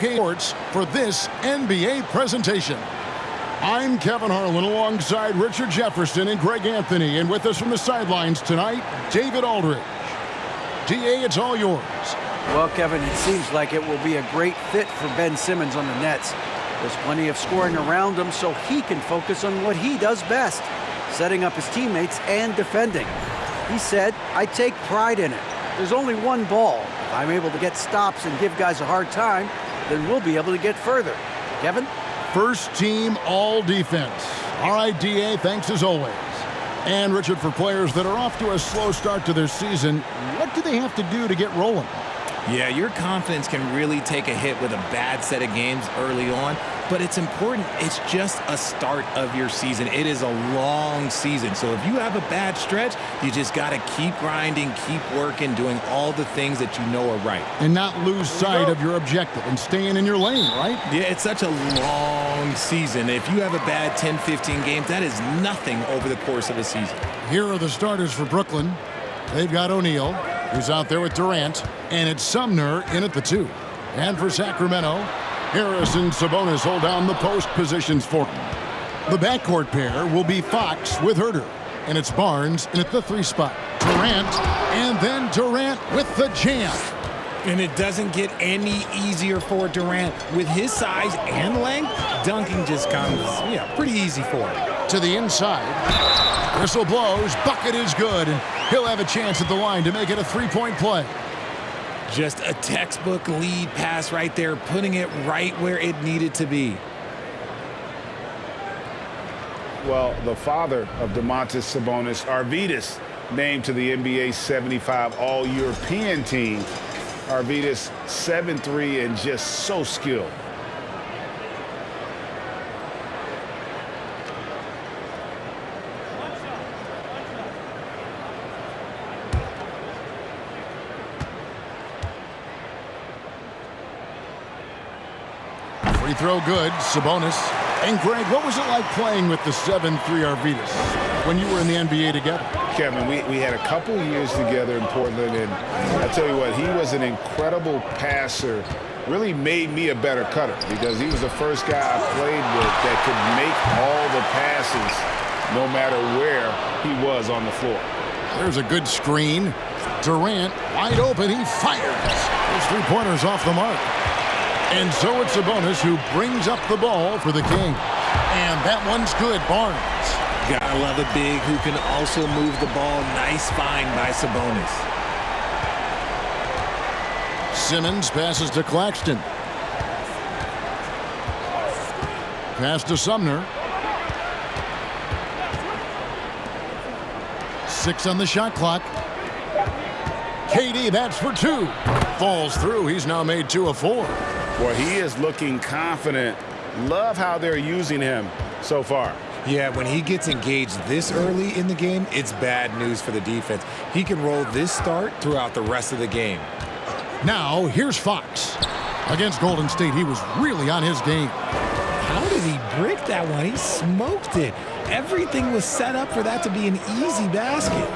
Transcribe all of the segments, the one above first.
OK Sports for this NBA presentation. I'm Kevin Harlan alongside Richard Jefferson and Greg Anthony, and with us from the sidelines tonight, David Aldridge. DA, it's all yours. Well, Kevin, it seems like it will be a great fit for Ben Simmons on the Nets. There's plenty of scoring around him so he can focus on what he does best, setting up his teammates and defending. He said, "I take pride in it. There's only one ball. If I'm able to get stops and give guys a hard time, then we'll be able to get further." Kevin? First team all defense. All right, DA, thanks as always. And Richard, for players that are off to a slow start to their season, what do they have to do to get rolling? Yeah, your confidence can really take a hit with a bad set of games early on, but it's important. It's just a start of your season. It is a long season, so if you have a bad stretch, you just got to keep grinding, keep working, doing all the things that you know are right. And not lose sight of your objective and staying in your lane, right? Yeah, it's such a long season. If you have a bad 10, 15 games, that is nothing over the course of a season. Here are the starters for Brooklyn. They've got O'Neal, who's out there with Durant, and it's Sumner in at the 2. And for Sacramento, Harris and Sabonis hold down the post positions for him. The backcourt pair will be Fox with Herter, and it's Barnes in at the 3 spot. Durant, and then Durant with the jam. And it doesn't get any easier for Durant. With his size and length, dunking just comes, pretty easy for him. To the inside. Whistle blows, bucket is good, and he'll have a chance at the line to make it a 3-point play. Just a textbook lead pass right there, putting it right where it needed to be. Well, the father of Domantas Sabonis, Arvydas, named to the NBA 75 All-European team. Arvydas, 7'3", and just so skilled. Free throw good, Sabonis. And Greg, what was it like playing with the 7'3" Arvydas when you were in the NBA together? Kevin, we had a couple years together in Portland, and I tell you what, he was an incredible passer. Really made me a better cutter because he was the first guy I played with that could make all the passes no matter where he was on the floor. There's a good screen. Durant, wide open, he fires. Those 3-pointers off the mark. And so it's Sabonis who brings up the ball for the King. And that one's good, Barnes. Gotta love a big who can also move the ball. Nice find by Sabonis. Simmons passes to Claxton. Pass to Sumner. 6 on the shot clock. KD, that's for 2. Falls through. He's now made 2 of 4. Well, he is looking confident. Love how they're using him so far. Yeah, when he gets engaged this early in the game, it's bad news for the defense. He can roll this start throughout the rest of the game. Now, here's Fox. Against Golden State, he was really on his game. How did he brick that one? He smoked it. Everything was set up for that to be an easy basket.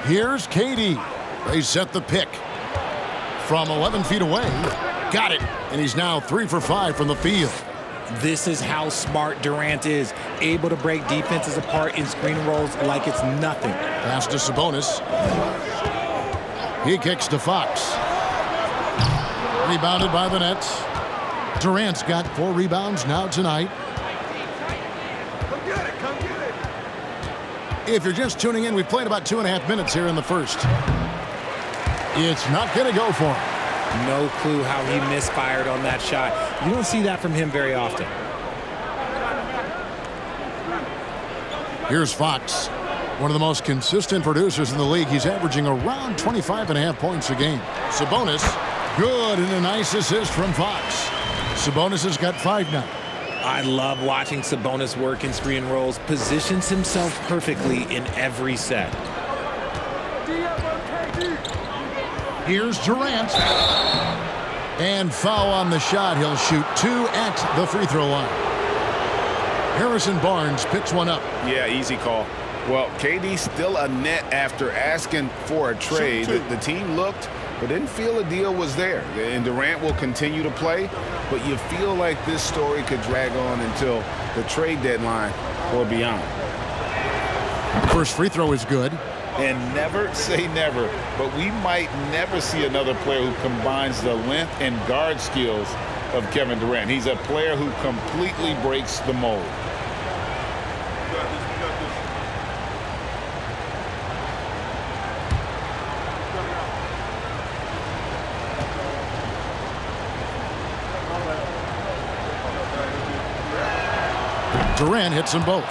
Here's KD. They set the pick. From 11 feet away, got it. And he's now 3 for 5 from the field. This is how smart Durant is, able to break defenses apart in screen rolls like it's nothing. Pass to Sabonis. He kicks to Fox. Rebounded by the Nets. Durant's got 4 rebounds now tonight. Come get it, come get it. If you're just tuning in, we've played about 2.5 minutes here in the first. It's not going to go for him. No clue how he misfired on that shot. You don't see that from him very often. Here's Fox, one of the most consistent producers in the league. He's averaging around 25.5 points a game. Sabonis, good, and a nice assist from Fox. Sabonis has got 5 now. I love watching Sabonis work in screen rolls. Positions himself perfectly in every set. Here's Durant. And foul on the shot. He'll shoot 2 at the free throw line. Harrison Barnes picks one up. Yeah, easy call. Well, KD still a net after asking for a trade. The team looked but didn't feel a deal was there. And Durant will continue to play, but you feel like this story could drag on until the trade deadline or beyond. First free throw is good. And never say never, but we might never see another player who combines the length and guard skills of Kevin Durant. He's a player who completely breaks the mold. Durant hits them both.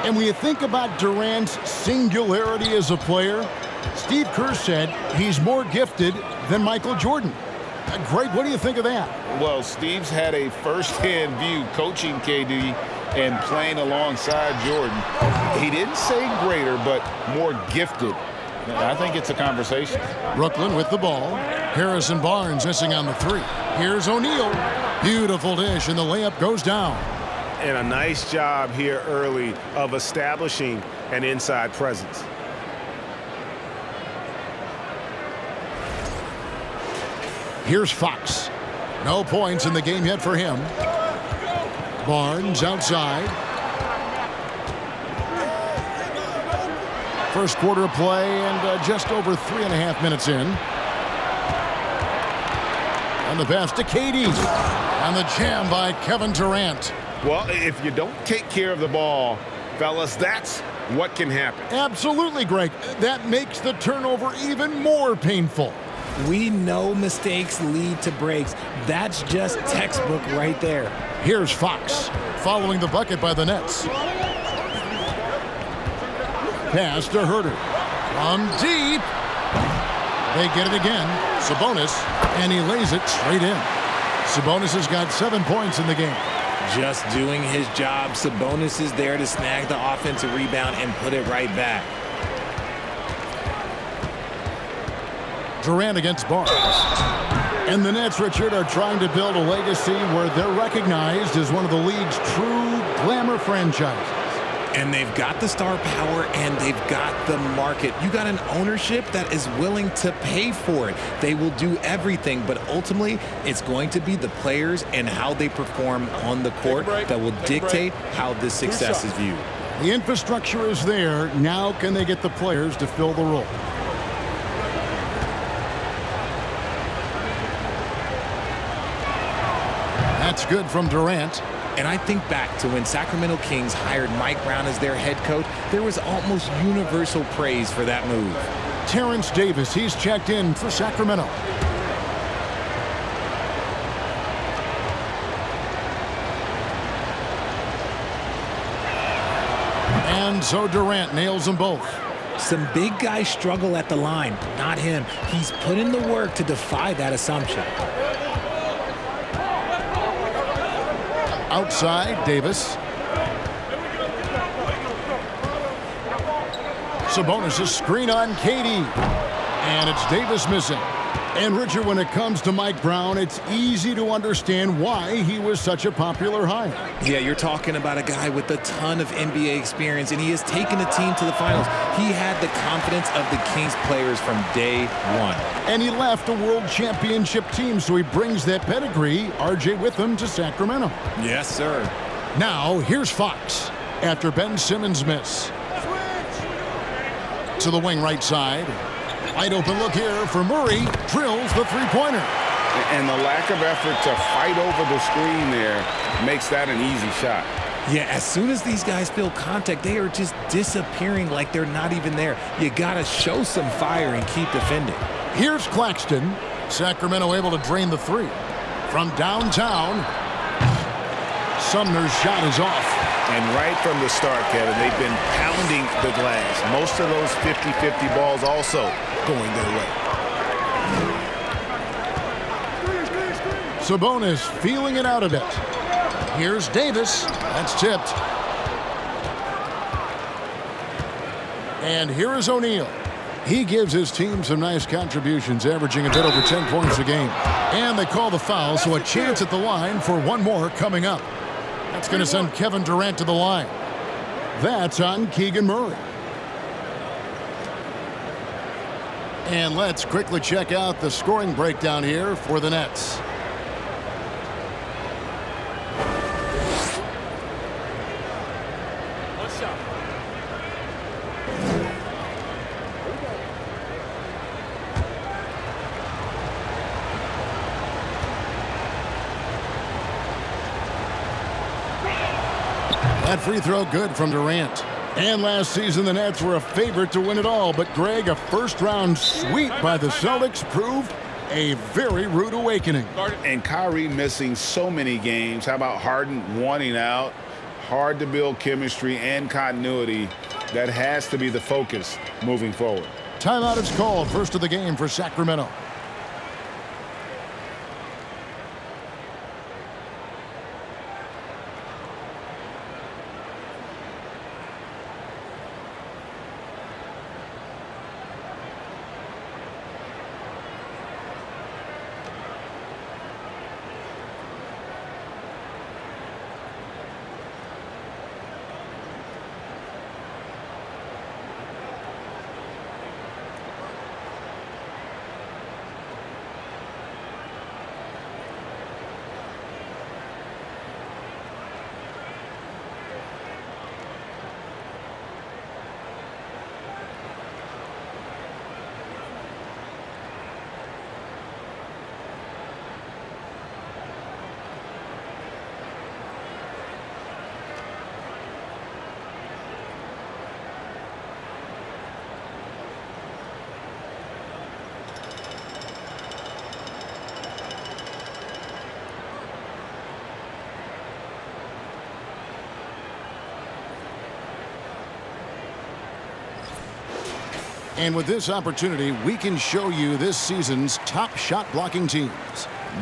And when you think about Durant's singularity as a player, Steve Kerr said he's more gifted than Michael Jordan. Greg, what do you think of that? Well, Steve's had a first-hand view coaching KD and playing alongside Jordan. He didn't say greater, but more gifted. I think it's a conversation. Brooklyn with the ball. Harrison Barnes missing on the three. Here's O'Neal. Beautiful dish, and the layup goes down. And a nice job here early of establishing an inside presence. Here's Fox. No points in the game yet for him. Barnes outside. First quarter of play and just over 3.5 minutes in. And the pass to KD. And the jam by Kevin Durant. Well, if you don't take care of the ball, fellas, that's what can happen. Absolutely, Greg. That makes the turnover even more painful. We know mistakes lead to breaks. That's just textbook right there. Here's Fox, following the bucket by the Nets. Pass to Herter. From deep. They get it again. Sabonis, and he lays it straight in. Sabonis has got 7 points in the game. Just doing his job. Sabonis is there to snag the offensive rebound and put it right back. Durant against Barnes. And the Nets, Richard, are trying to build a legacy where they're recognized as one of the league's true glamour franchises. And they've got the star power and they've got the market. You got an ownership that is willing to pay for it. They will do everything, but ultimately it's going to be the players and how they perform on the court that will dictate how this success is viewed. The infrastructure is there. Now can they get the players to fill the role? That's good from Durant. And I think back to when Sacramento Kings hired Mike Brown as their head coach, there was almost universal praise for that move. Terrence Davis, he's checked in for Sacramento. And so Durant nails them both. Some big guys struggle at the line, not him. He's put in the work to defy that assumption. Outside, Davis. Sabonis' screen on KD. And it's Davis missing. And Richard, when it comes to Mike Brown, it's easy to understand why he was such a popular hire. Yeah, you're talking about a guy with a ton of NBA experience, and he has taken the team to the finals. He had the confidence of the Kings players from day one. And he left a world championship team, so he brings that pedigree, RJ, with him to Sacramento. Yes, sir. Now, here's Fox after Ben Simmons' miss. To the wing right side. Wide open look here for Murray. Drills the three-pointer. And the lack of effort to fight over the screen there makes that an easy shot. Yeah, as soon as these guys feel contact, they are just disappearing like they're not even there. You got to show some fire and keep defending. Here's Claxton. Sacramento able to drain the three. From downtown, Sumner's shot is off. And right from the start, Kevin, they've been pounding the glass. Most of those 50-50 balls also going their way. Sabonis feeling it out a bit. Here's Davis. That's tipped. And here is O'Neal. He gives his team some nice contributions, averaging a bit over 10 points a game. And they call the foul, so a chance at the line for one more coming up. That's going to send Kevin Durant to the line. That's on Keegan Murray. And let's quickly check out the scoring breakdown here for the Nets. That free throw good from Durant. And last season, the Nets were a favorite to win it all. But, Greg, a first-round sweep by the Celtics proved a very rude awakening. And Kyrie missing so many games. How about Harden wanting out? Hard to build chemistry and continuity. That has to be the focus moving forward. Timeout is called. First of the game for Sacramento. And with this opportunity, we can show you this season's top shot blocking teams.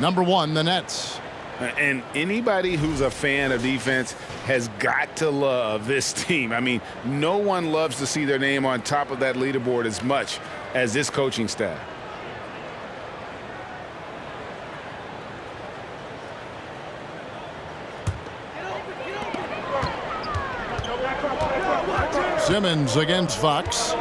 Number 1, the Nets. And anybody who's a fan of defense has got to love this team. I mean, no one loves to see their name on top of that leaderboard as much as this coaching staff. Simmons against Fox.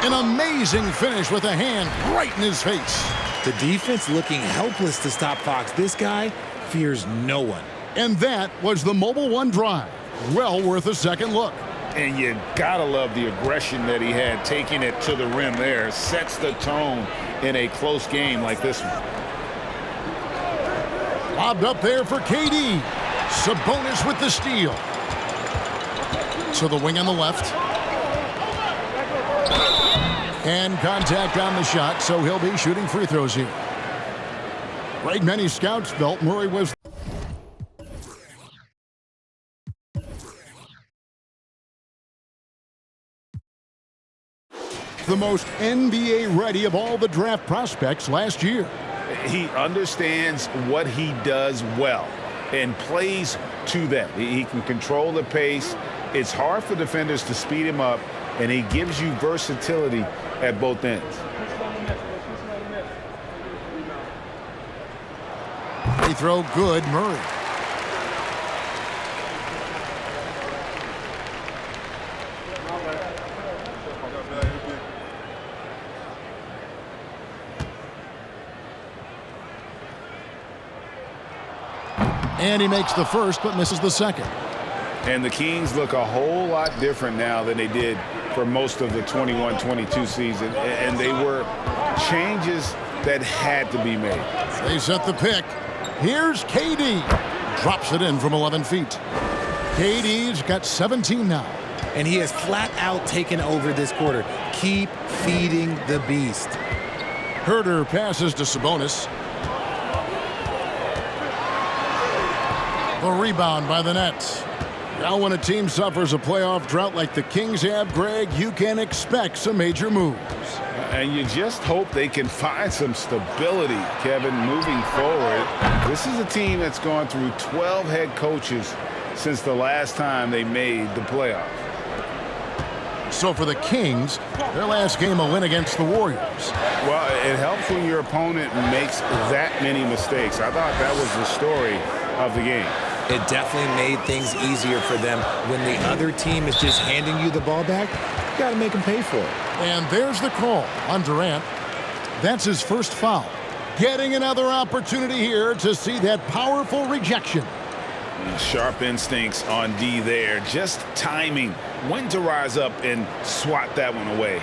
An amazing finish with a hand right in his face. The defense looking helpless to stop Fox. This guy fears no one. And that was the Mobile One drive. Well worth a second look. And you gotta love the aggression that he had, taking it to the rim there. Sets the tone in a close game like this one. Lobbed up there for KD. Sabonis with the steal. So the wing on the left. And contact on the shot, so he'll be shooting free throws here. Right, many scouts felt Murray was the most NBA ready of all the draft prospects last year. He understands what he does well and plays to that. He can control the pace. It's hard for defenders to speed him up, and he gives you versatility at both ends. They throw good, Murray. And he makes the first but misses the second. And the Kings look a whole lot different now than they did for most of the 21-22 season. And they were changes that had to be made. They set the pick. Here's KD. Drops it in from 11 feet. KD's got 17 now. And he has flat out taken over this quarter. Keep feeding the beast. Herter passes to Sabonis. The rebound by the Nets. Now when a team suffers a playoff drought like the Kings have, Greg, you can expect some major moves. And you just hope they can find some stability, Kevin, moving forward. This is a team that's gone through 12 head coaches since the last time they made the playoffs. So for the Kings, their last game a win against the Warriors. Well, it helps when your opponent makes that many mistakes. I thought that was the story of the game. It definitely made things easier for them. When the other team is just handing you the ball back, you got to make them pay for it. And there's the call on Durant. That's his first foul. Getting another opportunity here to see that powerful rejection. Sharp instincts on D there. Just timing when to rise up and swat that one away.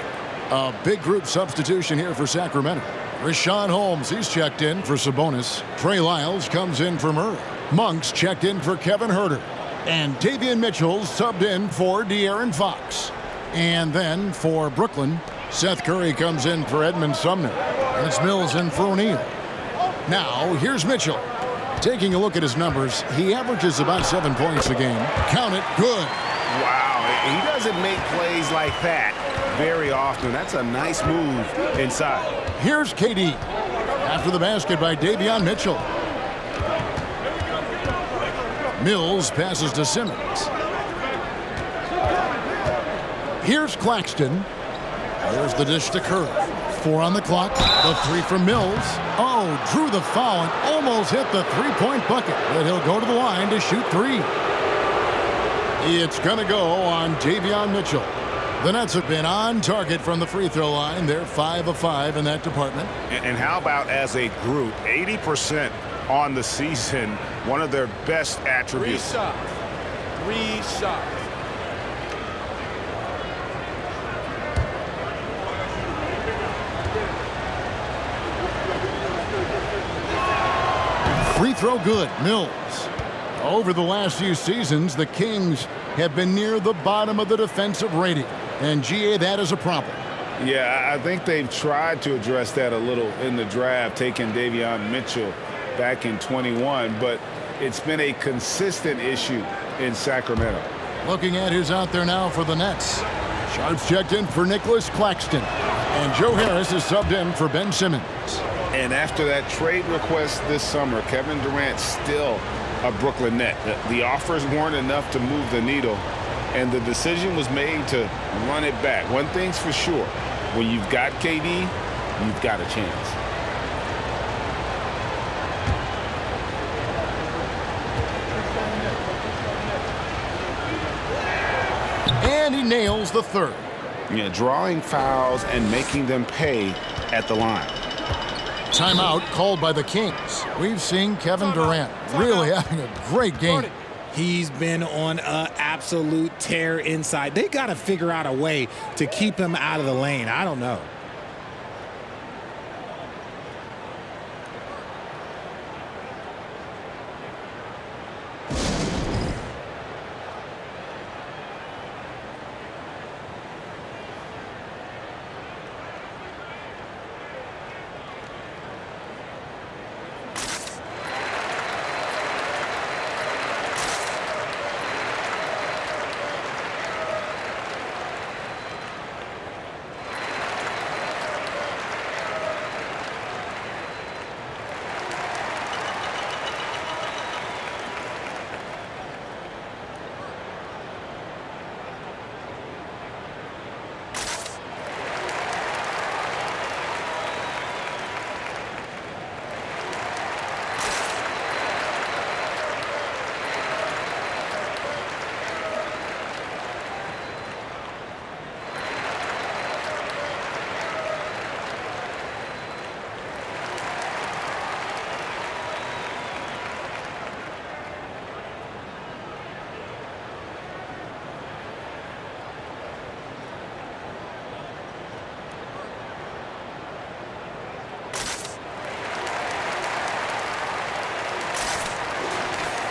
A big group substitution here for Sacramento. Rashawn Holmes, he's checked in for Sabonis. Trey Lyles comes in for Murray. Monk's checked in for Kevin Huerter. And Davion Mitchell's subbed in for De'Aaron Fox. And then for Brooklyn, Seth Curry comes in for Edmund Sumner. And it's Mills in for O'Neal. Now, here's Mitchell. Taking a look at his numbers, he averages about 7 points a game. Count it, good. Wow, he doesn't make plays like that very often. That's a nice move inside. Here's KD. After the basket by Davion Mitchell. Mills passes to Simmons. Here's Claxton. There's the dish to Curry. 4 on the clock. The 3 from Mills. Oh, drew the foul and almost hit the three-point bucket. But he'll go to the line to shoot 3. It's going to go on Davion Mitchell. The Nets have been on target from the free throw line. They're 5 of 5 in that department. And how about as a group, 80% on the season, one of their best attributes. 3 shots. Free throw good, Mills. Over the last few seasons, the Kings have been near the bottom of the defensive rating. And, GA, that is a problem. Yeah, I think they've tried to address that a little in the draft, taking Davion Mitchell back in 21, but it's been a consistent issue in Sacramento. Looking at who's out there now for the Nets. Sharps checked in for Nicholas Claxton. And Joe Harris is subbed in for Ben Simmons. And after that trade request this summer, Kevin Durant still a Brooklyn Net. The offers weren't enough to move the needle, and the decision was made to run it back. One thing's for sure, when you've got KD, you've got a chance. And he nails the third. Yeah, drawing fouls and making them pay at the line. Timeout called by the Kings. We've seen Kevin Durant really having a great game. He's been on an absolute tear inside. They got to figure out a way to keep him out of the lane. I don't know.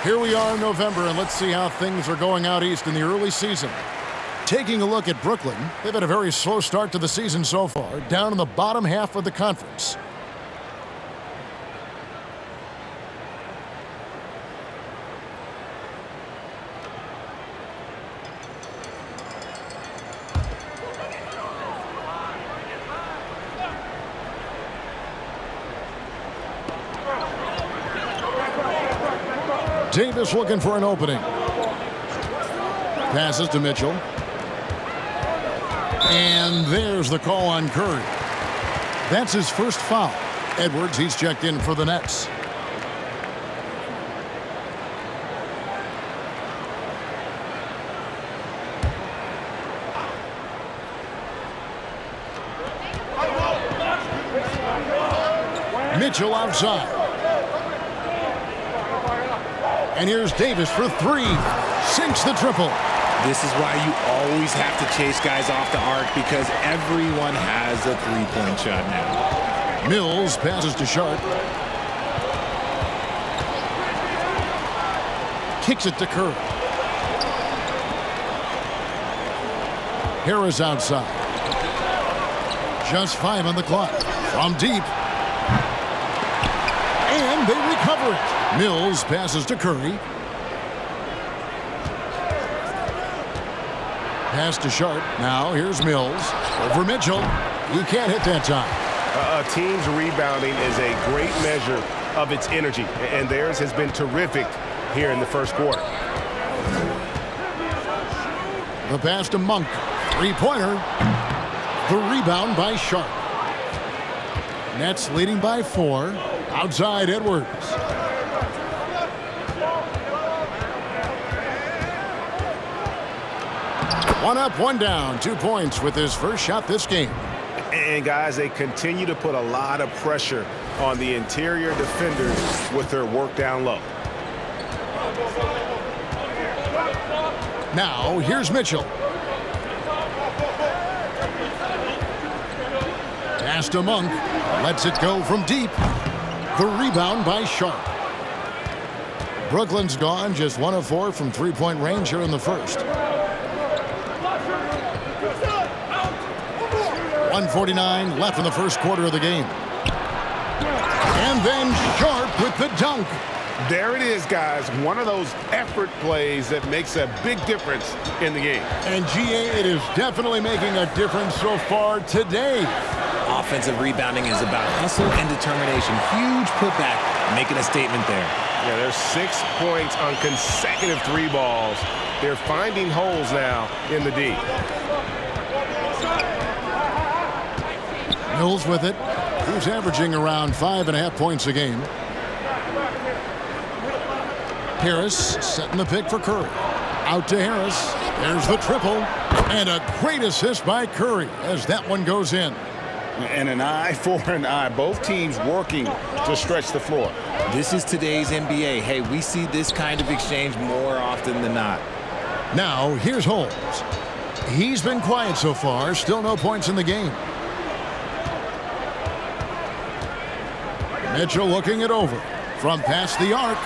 Here we are in November, and let's see how things are going out east in the early season. Taking a look at Brooklyn, they've had a very slow start to the season so far, down in the bottom half of the conference. Davis looking for an opening. Passes to Mitchell. And there's the call on Curry. That's his first foul. Edwards, he's checked in for the Nets. Mitchell outside. And here's Davis for three. Sinks the triple. This is why you always have to chase guys off the arc, because everyone has a three-point shot now. Mills passes to Sharp. Kicks it to Curry. Harris outside. Just 5 on the clock. From deep. And they recover it. Mills passes to Curry. Pass to Sharp. Now here's Mills. Over Mitchell. He can't hit that time. A team's rebounding is a great measure of its energy, and theirs has been terrific here in the first quarter. The pass to Monk. Three-pointer. The rebound by Sharp. Nets leading by 4. Outside Edwards. One up, one down. 2 points with his first shot this game. And guys, they continue to put a lot of pressure on the interior defenders with their work down low. Now here's Mitchell. Pass to Monk. Lets it go from deep. The rebound by Sharp. Brooklyn's gone just 1 of 4 from three-point range here in the first. 1:49 left in the first quarter of the game. And then Sharp with the dunk. There it is, guys. One of those effort plays that makes a big difference in the game. And GA, it is definitely making a difference so far today. Offensive rebounding is about hustle and determination. Huge putback, making a statement there. Yeah, there's 6 points on consecutive 3 balls. They're finding holes now in the D. Mills with it. He's averaging around 5.5 points a game. Harris setting the pick for Curry. Out to Harris. There's the triple. And a great assist by Curry as that one goes in. And an eye for an eye. Both teams working to stretch the floor. This is today's NBA. Hey, we see this kind of exchange more often than not. Now, here's Holmes. He's been quiet so far. Still no points in the game. Mitchell looking it over. From past the arc.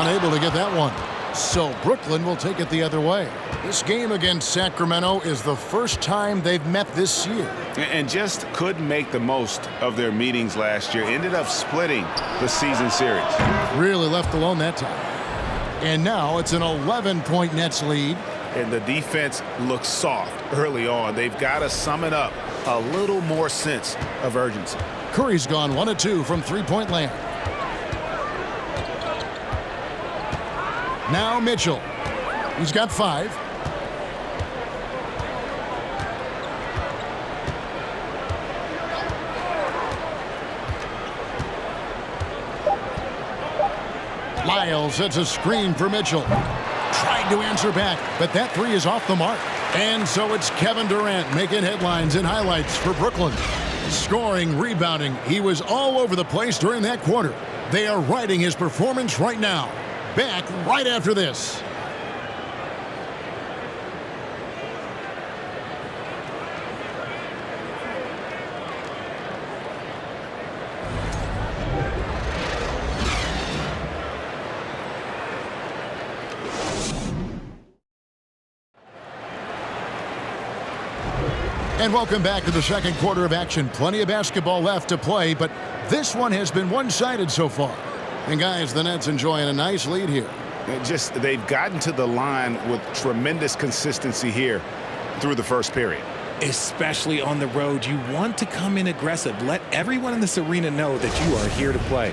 Unable to get that one. So Brooklyn will take it the other way. This game against Sacramento is the first time they've met this year. And just couldn't make the most of their meetings last year. Ended up splitting the season series. Really left alone that time. And now it's an 11-point Nets lead. And the defense looks soft early on. They've got to sum it up. A little more sense of urgency. Curry's gone 1 of 2 from three-point land. Now Mitchell. He's got 5. Lyles sets a screen for Mitchell. Tried to answer back, but that 3 is off the mark. And so it's Kevin Durant making headlines and highlights for Brooklyn. Scoring, rebounding. He was all over the place during that quarter. They are riding his performance right now. Back right after this. And welcome back to the second quarter of action. Plenty of basketball left to play, but this one has been one-sided so far. And guys, the Nets enjoying a nice lead here. They've gotten to the line with tremendous consistency here through the first period. Especially on the road, you want to come in aggressive. Let everyone in this arena know that you are here to play.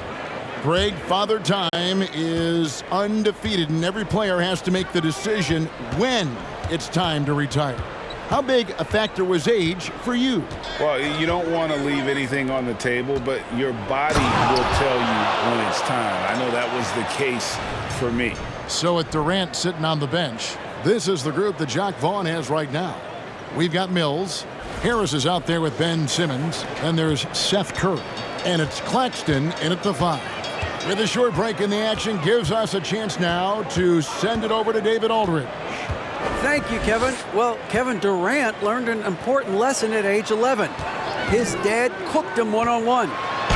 Greg, Father Time is undefeated, and every player has to make the decision when it's time to retire. How big a factor was age for you? Well, you don't want to leave anything on the table, but your body will tell you when it's time. I know that was the case for me. So with Durant sitting on the bench, this is the group that Jacques Vaughn has right now. We've got Mills. Harris is out there with Ben Simmons. And there's Seth Curry. And it's Claxton in at the 5. With a short break in the action, gives us a chance now to send it over to David Aldridge. Thank you, Kevin. Well, Kevin Durant learned an important lesson at age 11. His dad cooked him one-on-one,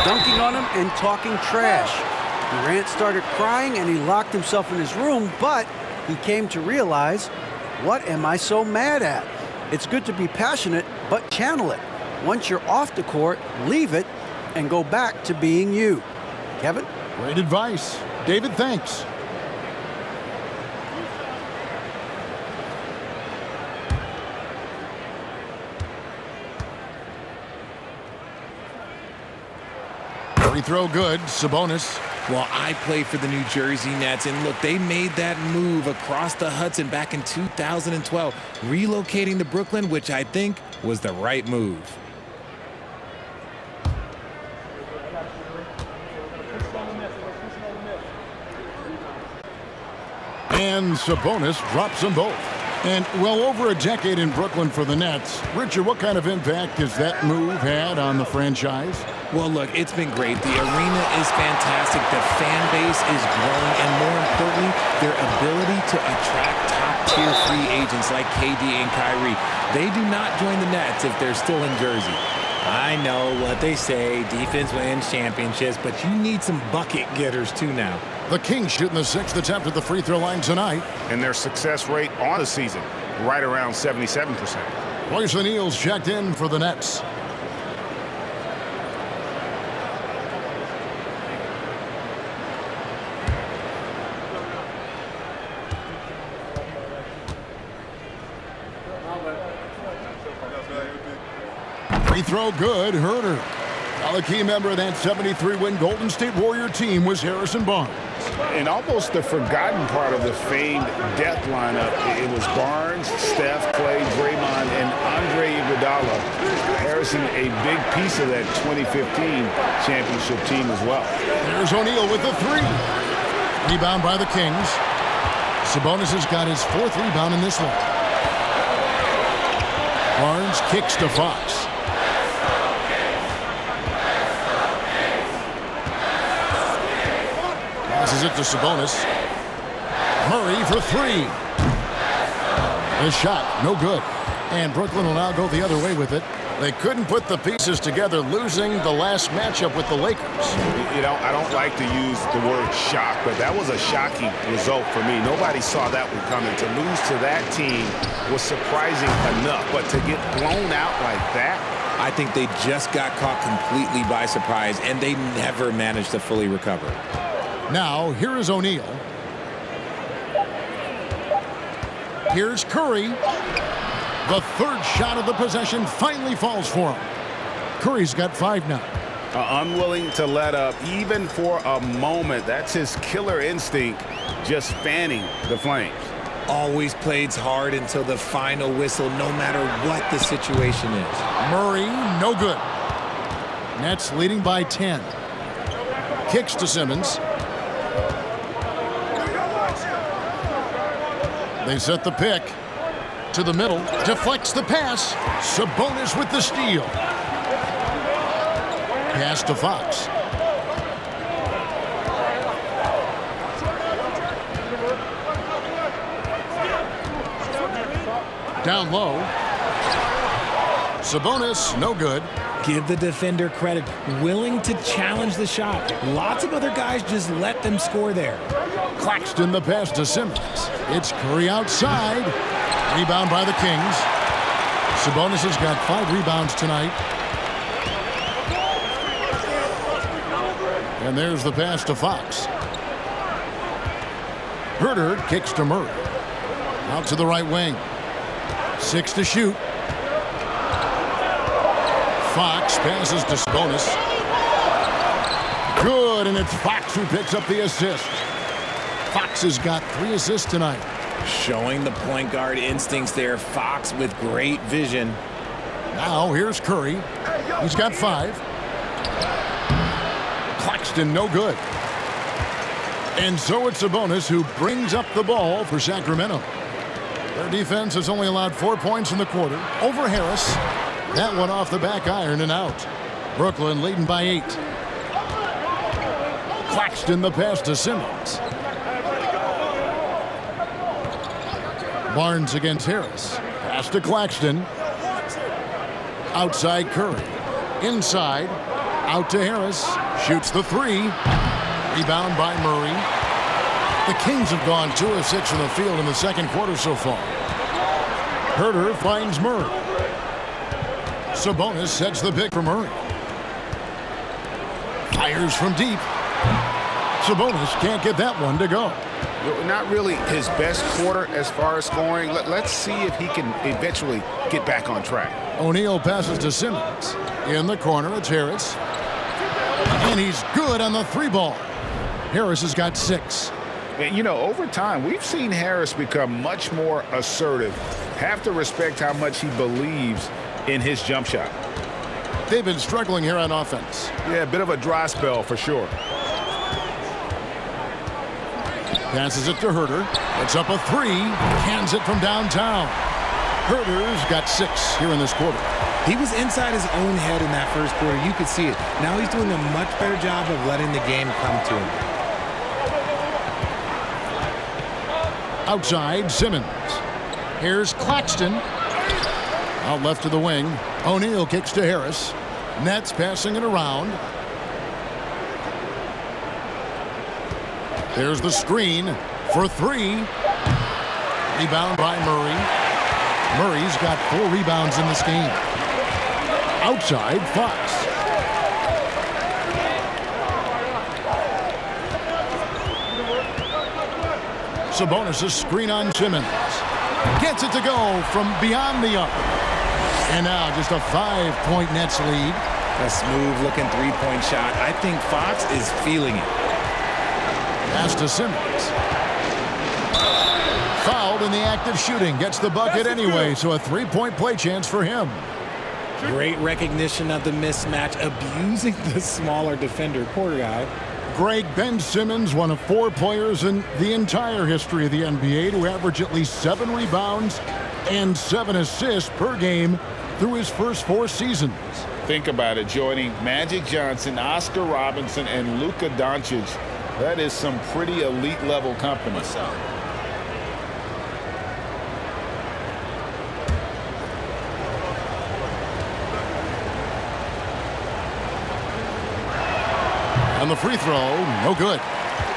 dunking on him and talking trash. Durant started crying and he locked himself in his room, but he came to realize, what am I so mad at? It's good to be passionate, but channel it. Once you're off the court, leave it and go back to being you. Kevin? Great advice. David, thanks. Free throw good. Sabonis. Well, I played for the New Jersey Nets, and look, they made that move across the Hudson back in 2012, relocating to Brooklyn, which I think was the right move. And Sabonis drops them both. And well over a decade in Brooklyn for the Nets. Richard, what kind of impact has that move had on the franchise? Well, look, it's been great. The arena is fantastic. The fan base is growing. And more importantly, their ability to attract top-tier free agents like KD and Kyrie. They do not join the Nets if they're still in Jersey. I know what they say, defense wins championships, but you need some bucket getters too now. The Kings shooting the 6th attempt at the free throw line tonight. And their success rate on the season, right around 77%. Royce O'Neal's checked in for the Nets. Free throw good, Herter. Now the key member of that 73-win Golden State Warrior team was Harrison Barnes. And almost the forgotten part of the famed death lineup, it was Barnes, Steph, Clay, Draymond, and Andre Iguodala. Harrison, a big piece of that 2015 championship team as well. There's O'Neal with the 3. Rebound by the Kings. Sabonis has got his 4th rebound in this one. Barnes kicks to Fox. Passes it to Sabonis. Murray for 3. The shot, no good. And Brooklyn will now go the other way with it. They couldn't put the pieces together, losing the last matchup with the Lakers. You know, I don't like to use the word shock, but that was a shocking result for me. Nobody saw that one coming. To lose to that team was surprising enough, but to get blown out like that, I think they just got caught completely by surprise, and they never managed to fully recover. Now, here is O'Neal. Here's Curry. The 3rd shot of the possession finally falls for him. Curry's got 5 now. Unwilling to let up even for a moment. That's his killer instinct, just fanning the flames. Always plays hard until the final whistle, no matter what the situation is. Murray, no good. Nets leading by 10. Kicks to Simmons. They set the pick to the middle. Deflects the pass. Sabonis with the steal. Pass to Fox. Down low. Sabonis, no good. Give the defender credit. Willing to challenge the shot. Lots of other guys just let them score there. Claxton the pass to Simmons. It's Curry outside. Rebound by the Kings. Sabonis has got 5 rebounds tonight. And there's the pass to Fox. Herter kicks to Murray. Out to the right wing. 6 to shoot. Fox passes to Sabonis. Good, and it's Fox who picks up the assist. Fox has got 3 assists tonight. Showing the point guard instincts there. Fox with great vision. Now here's Curry. He's got 5. Claxton, no good. And so it's Sabonis who brings up the ball for Sacramento. Their defense has only allowed 4 points in the quarter over Harris. That one off the back iron and out. Brooklyn leading by 8. Claxton the pass to Simmons. Barnes against Harris. Pass to Claxton. Outside Curry. Inside. Out to Harris. Shoots the three. Rebound by Murray. The Kings have gone 2 of 6 from the field in the second quarter so far. Herter finds Murray. Sabonis sets the pick for Murray. Fires from deep. Sabonis can't get that one to go. Not really his best quarter as far as scoring. Let's see if he can eventually get back on track. O'Neal passes to Simmons. In the corner, it's Harris. And he's good on the three ball. Harris has got 6. And, you know, over time, we've seen Harris become much more assertive. Have to respect how much he believes in his jump shot. They've been struggling here on offense. Yeah, a bit of a dry spell for sure. Passes it to Herter. It's up a 3. Cans it from downtown. Herter's got 6 here in this quarter. He was inside his own head in that first quarter. You could see it. Now he's doing a much better job of letting the game come to him. Outside, Simmons. Here's Claxton. Out left to the wing. O'Neal kicks to Harris. Nets passing it around. There's the screen for 3. Rebound by Murray. Murray's got 4 rebounds in this game. Outside, Fox. Sabonis' screen on Simmons. Gets it to go from beyond the arc. And now just a 5-point Nets lead. A smooth-looking three-point shot. I think Fox is feeling it. Pass to Simmons. Fouled in the act of shooting. Gets the bucket anyway, so a 3-point play chance for him. Great recognition of the mismatch, abusing the smaller defender. Poor guy. Greg, Ben Simmons, one of 4 players in the entire history of the NBA to average at least 7 rebounds and 7 assists per game through his first 4 seasons. Think about it, joining Magic Johnson, Oscar Robinson, and Luka Doncic. That is some pretty elite level company. What's up? And the free throw, no good.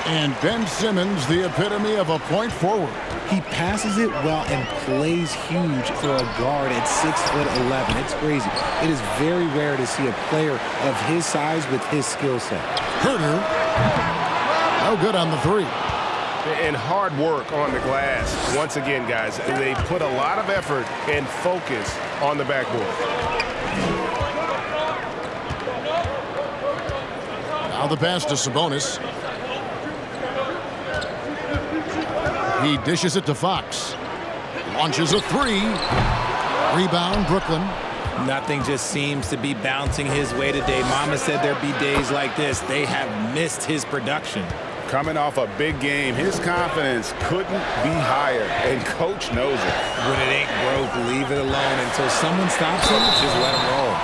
And Ben Simmons, the epitome of a point forward. He passes it well and plays huge for a guard at 6'11". It's crazy. It is very rare to see a player of his size with his skill set. Herter, no good on the 3. And hard work on the glass. Once again, guys, they put a lot of effort and focus on the backboard. Now the pass to Sabonis. He dishes it to Fox. Launches a 3. Rebound, Brooklyn. Nothing just seems to be bouncing his way today. Mama said there'd be days like this. They have missed his production. Coming off a big game, his confidence couldn't be higher, and coach knows it. When it ain't broke, leave it alone until someone stops him. Just let him roll.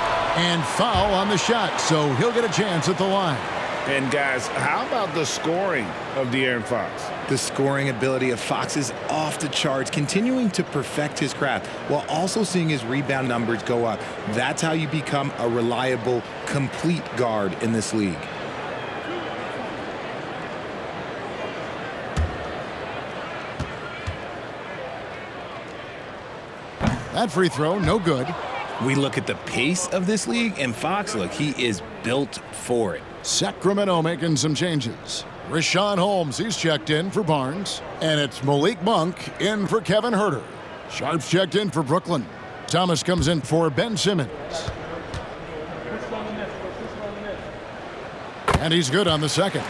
And foul on the shot, so he'll get a chance at the line. And guys, how about the scoring of De'Aaron Fox? The scoring ability of Fox is off the charts, continuing to perfect his craft while also seeing his rebound numbers go up. That's how you become a reliable, complete guard in this league. That free throw, no good. We look at the pace of this league, and Fox, look, he is built for it. Sacramento making some changes. Richaun Holmes, he's checked in for Barnes. And it's Malik Monk in for Kevin Herter. Sharp's checked in for Brooklyn. Thomas comes in for Ben Simmons. And he's good on the second.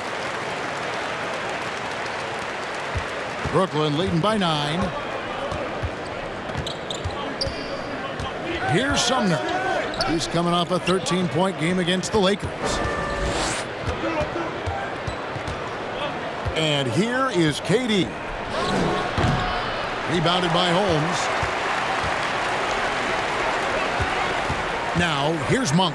Brooklyn leading by 9. Here's Sumner. He's coming off a 13-point game against the Lakers. And here is KD. Rebounded by Holmes. Now, here's Monk.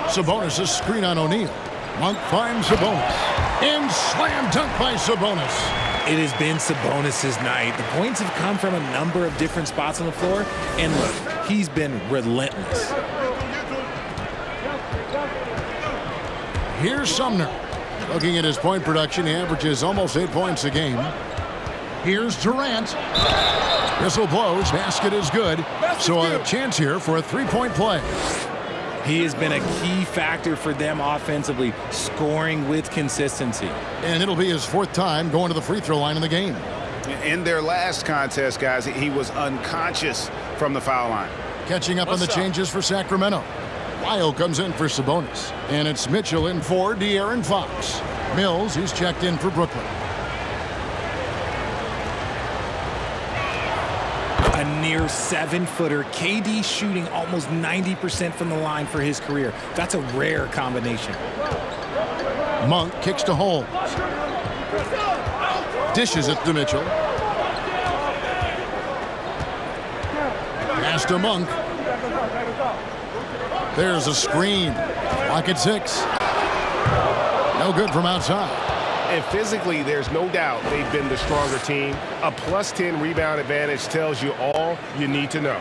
Sabonis' screen on O'Neal. Monk finds Sabonis. And slam dunk by Sabonis. It has been Sabonis' night. The points have come from a number of different spots on the floor. And look, he's been relentless. Here's Sumner. Looking at his point production, he averages almost 8 points a game. Here's Durant. Whistle blows. Basket is good. So a chance here for a three-point play. He has been a key factor for them offensively, scoring with consistency. And it'll be his 4th time going to the free throw line in the game. In their last contest, guys, he was unconscious from the foul line. Catching up on the changes for Sacramento. Lyle comes in for Sabonis. And it's Mitchell in for De'Aaron Fox. Mills, he's checked in for Brooklyn. A near 7-footer. KD shooting almost 90% from the line for his career. That's a rare combination. Monk kicks to Holmes. Dishes it to Mitchell. Pass to Monk. There's a screen. Clock at 6. No good from outside. And physically, there's no doubt they've been the stronger team. A +10 rebound advantage tells you all you need to know.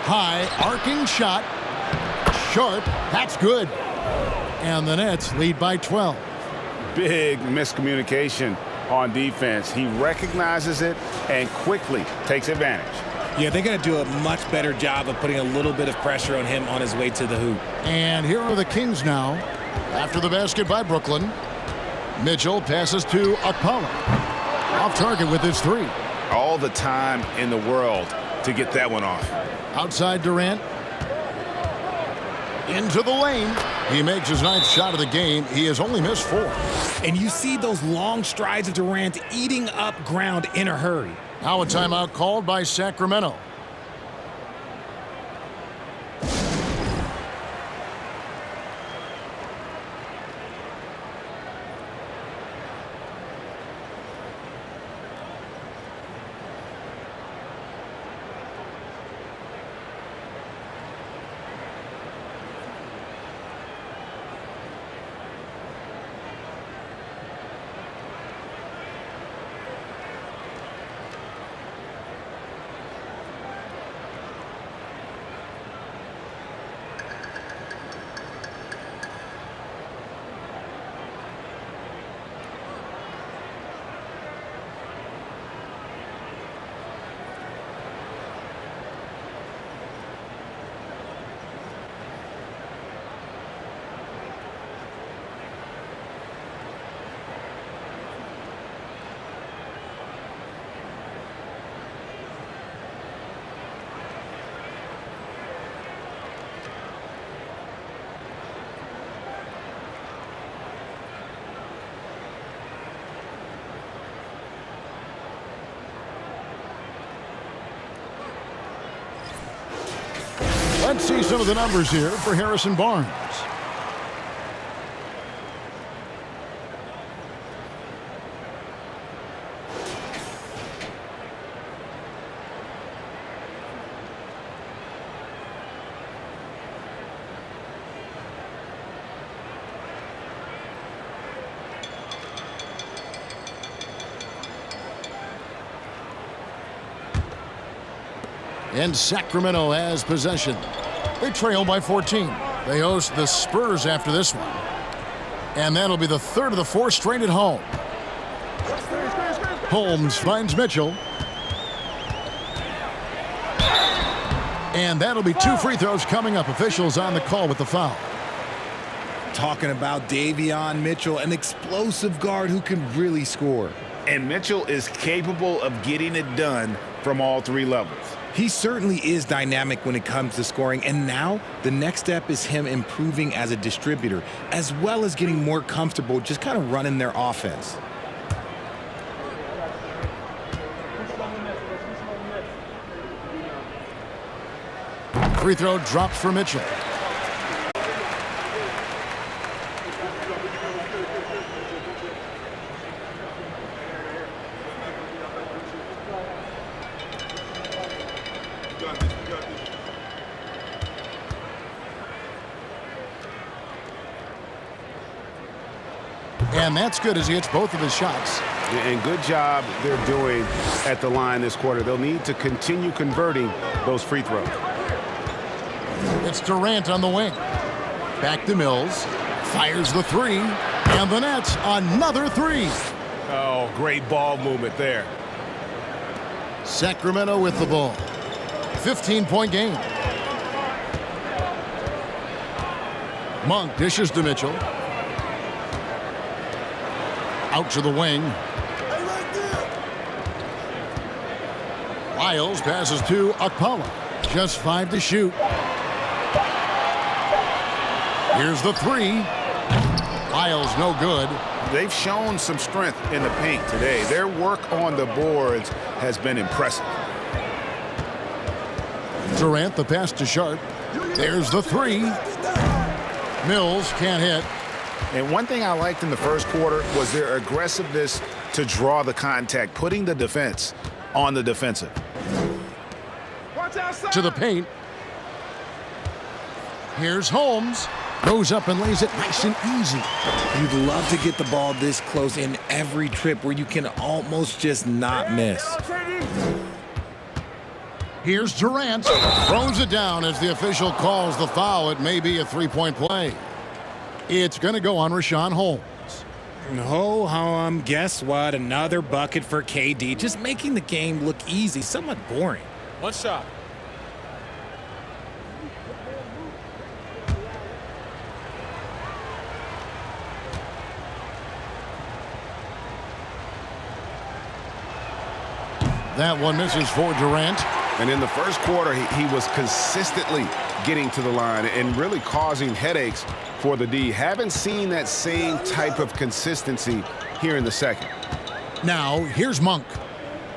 High arcing shot. Sharp. That's good. And the Nets lead by 12. Big miscommunication on defense. He recognizes it and quickly takes advantage. Yeah, they're going to do a much better job of putting a little bit of pressure on him on his way to the hoop. And here are the Kings now. After the basket by Brooklyn, Mitchell passes to Okpala. Off target with his 3. All the time in the world to get that one off. Outside Durant. Into the lane. He makes his 9th shot of the game. He has only missed 4. And you see those long strides of Durant eating up ground in a hurry. Now a timeout called by Sacramento. Let's see some of the numbers here for Harrison Barnes. And Sacramento has possession. They trail by 14. They host the Spurs after this one. And that'll be the 3rd of the 4 straight at home. Holmes finds Mitchell. And that'll be 2 free throws coming up. Officials on the call with the foul. Talking about Davion Mitchell, an explosive guard who can really score. And Mitchell is capable of getting it done from all 3 levels. He certainly is dynamic when it comes to scoring, and now the next step is him improving as a distributor, as well as getting more comfortable just kind of running their offense. Free throw drops for Mitchell. And that's good as he hits both of his shots. And good job they're doing at the line this quarter. They'll need to continue converting those free throws. It's Durant on the wing. Back to Mills. Fires the three. And the Nets, another three. Oh, great ball movement there. Sacramento with the ball. 15-point game. Monk dishes to Mitchell. Out to the wing. Lyles passes to Akpala. Just 5 to shoot. Here's the three. Lyles no good. They've shown some strength in the paint today. Their work on the boards has been impressive. Durant the pass to Sharp. There's the three. Mills can't hit. And one thing I liked in the first quarter was their aggressiveness to draw the contact, putting the defense on the defensive. To the paint. Here's Holmes. Goes up and lays it nice and easy. You'd love to get the ball this close in every trip where you can almost just not miss. Here's Durant. Throws it down as the official calls the foul. It may be a three-point play. It's going to go on Richaun Holmes. Ho-hum, guess what? Another bucket for KD. Just making the game look easy, somewhat boring. One shot. That one misses for Durant. And in the first quarter, he was consistently getting to the line and really causing headaches for the D. Haven't seen that same type of consistency here in the second. Now, here's Monk.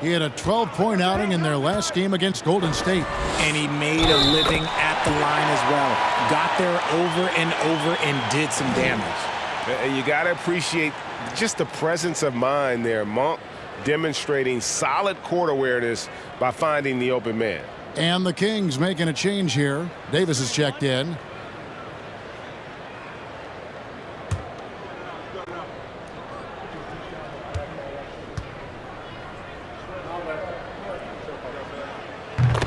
He had a 12-point outing in their last game against Golden State. And he made a living at the line as well. Got there over and over and did some damage. And you got to appreciate just the presence of mind there. Monk demonstrating solid court awareness by finding the open man. And the Kings making a change here. Davis is checked in.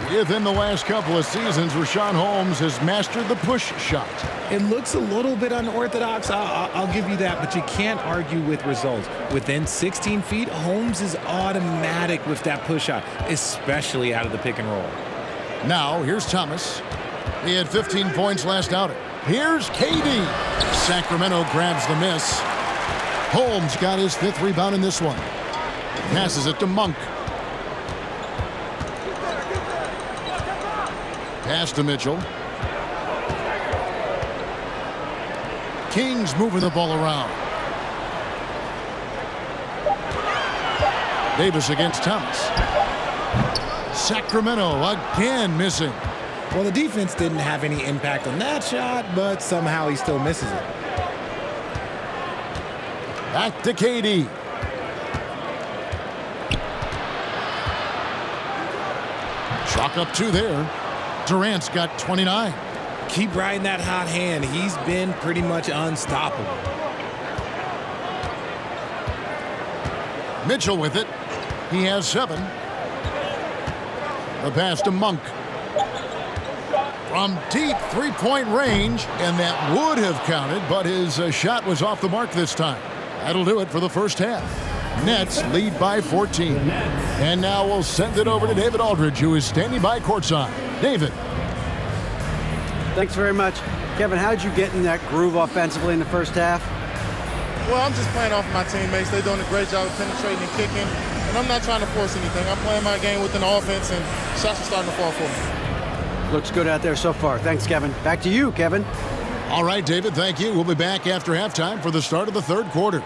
Within the last couple of seasons, Richaun Holmes has mastered the push shot. It looks a little bit unorthodox, I'll give you that, but you can't argue with results. Within 16 feet, Holmes is automatic with that push shot, especially out of the pick and roll. Now, here's Thomas. He had 15 points last outing. Here's KD. Sacramento grabs the miss. Holmes got his 5th rebound in this one. Passes it to Monk. Pass to Mitchell. Kings moving the ball around. Davis against Thomas. Sacramento again missing. Well, the defense didn't have any impact on that shot, but somehow he still misses it. Back to KD. Chalk up 2 there. Durant's got 29. Keep riding that hot hand. He's been pretty much unstoppable. Mitchell with it. He has 7. The pass to Monk. From deep three-point range, and that would have counted, but his shot was off the mark this time. That'll do it for the first half. Nets lead by 14. And now we'll send it over to David Aldridge, who is standing by courtside. David. Thanks very much. Kevin, how'd you get in that groove offensively in the first half? Well, I'm just playing off my teammates. They're doing a great job of penetrating and kicking, and I'm not trying to force anything. I'm playing my game within the offense, and shots are starting to fall for me. Looks good out there so far. Thanks, Kevin. Back to you, Kevin. All right, David, thank you. We'll be back after halftime for the start of the third quarter.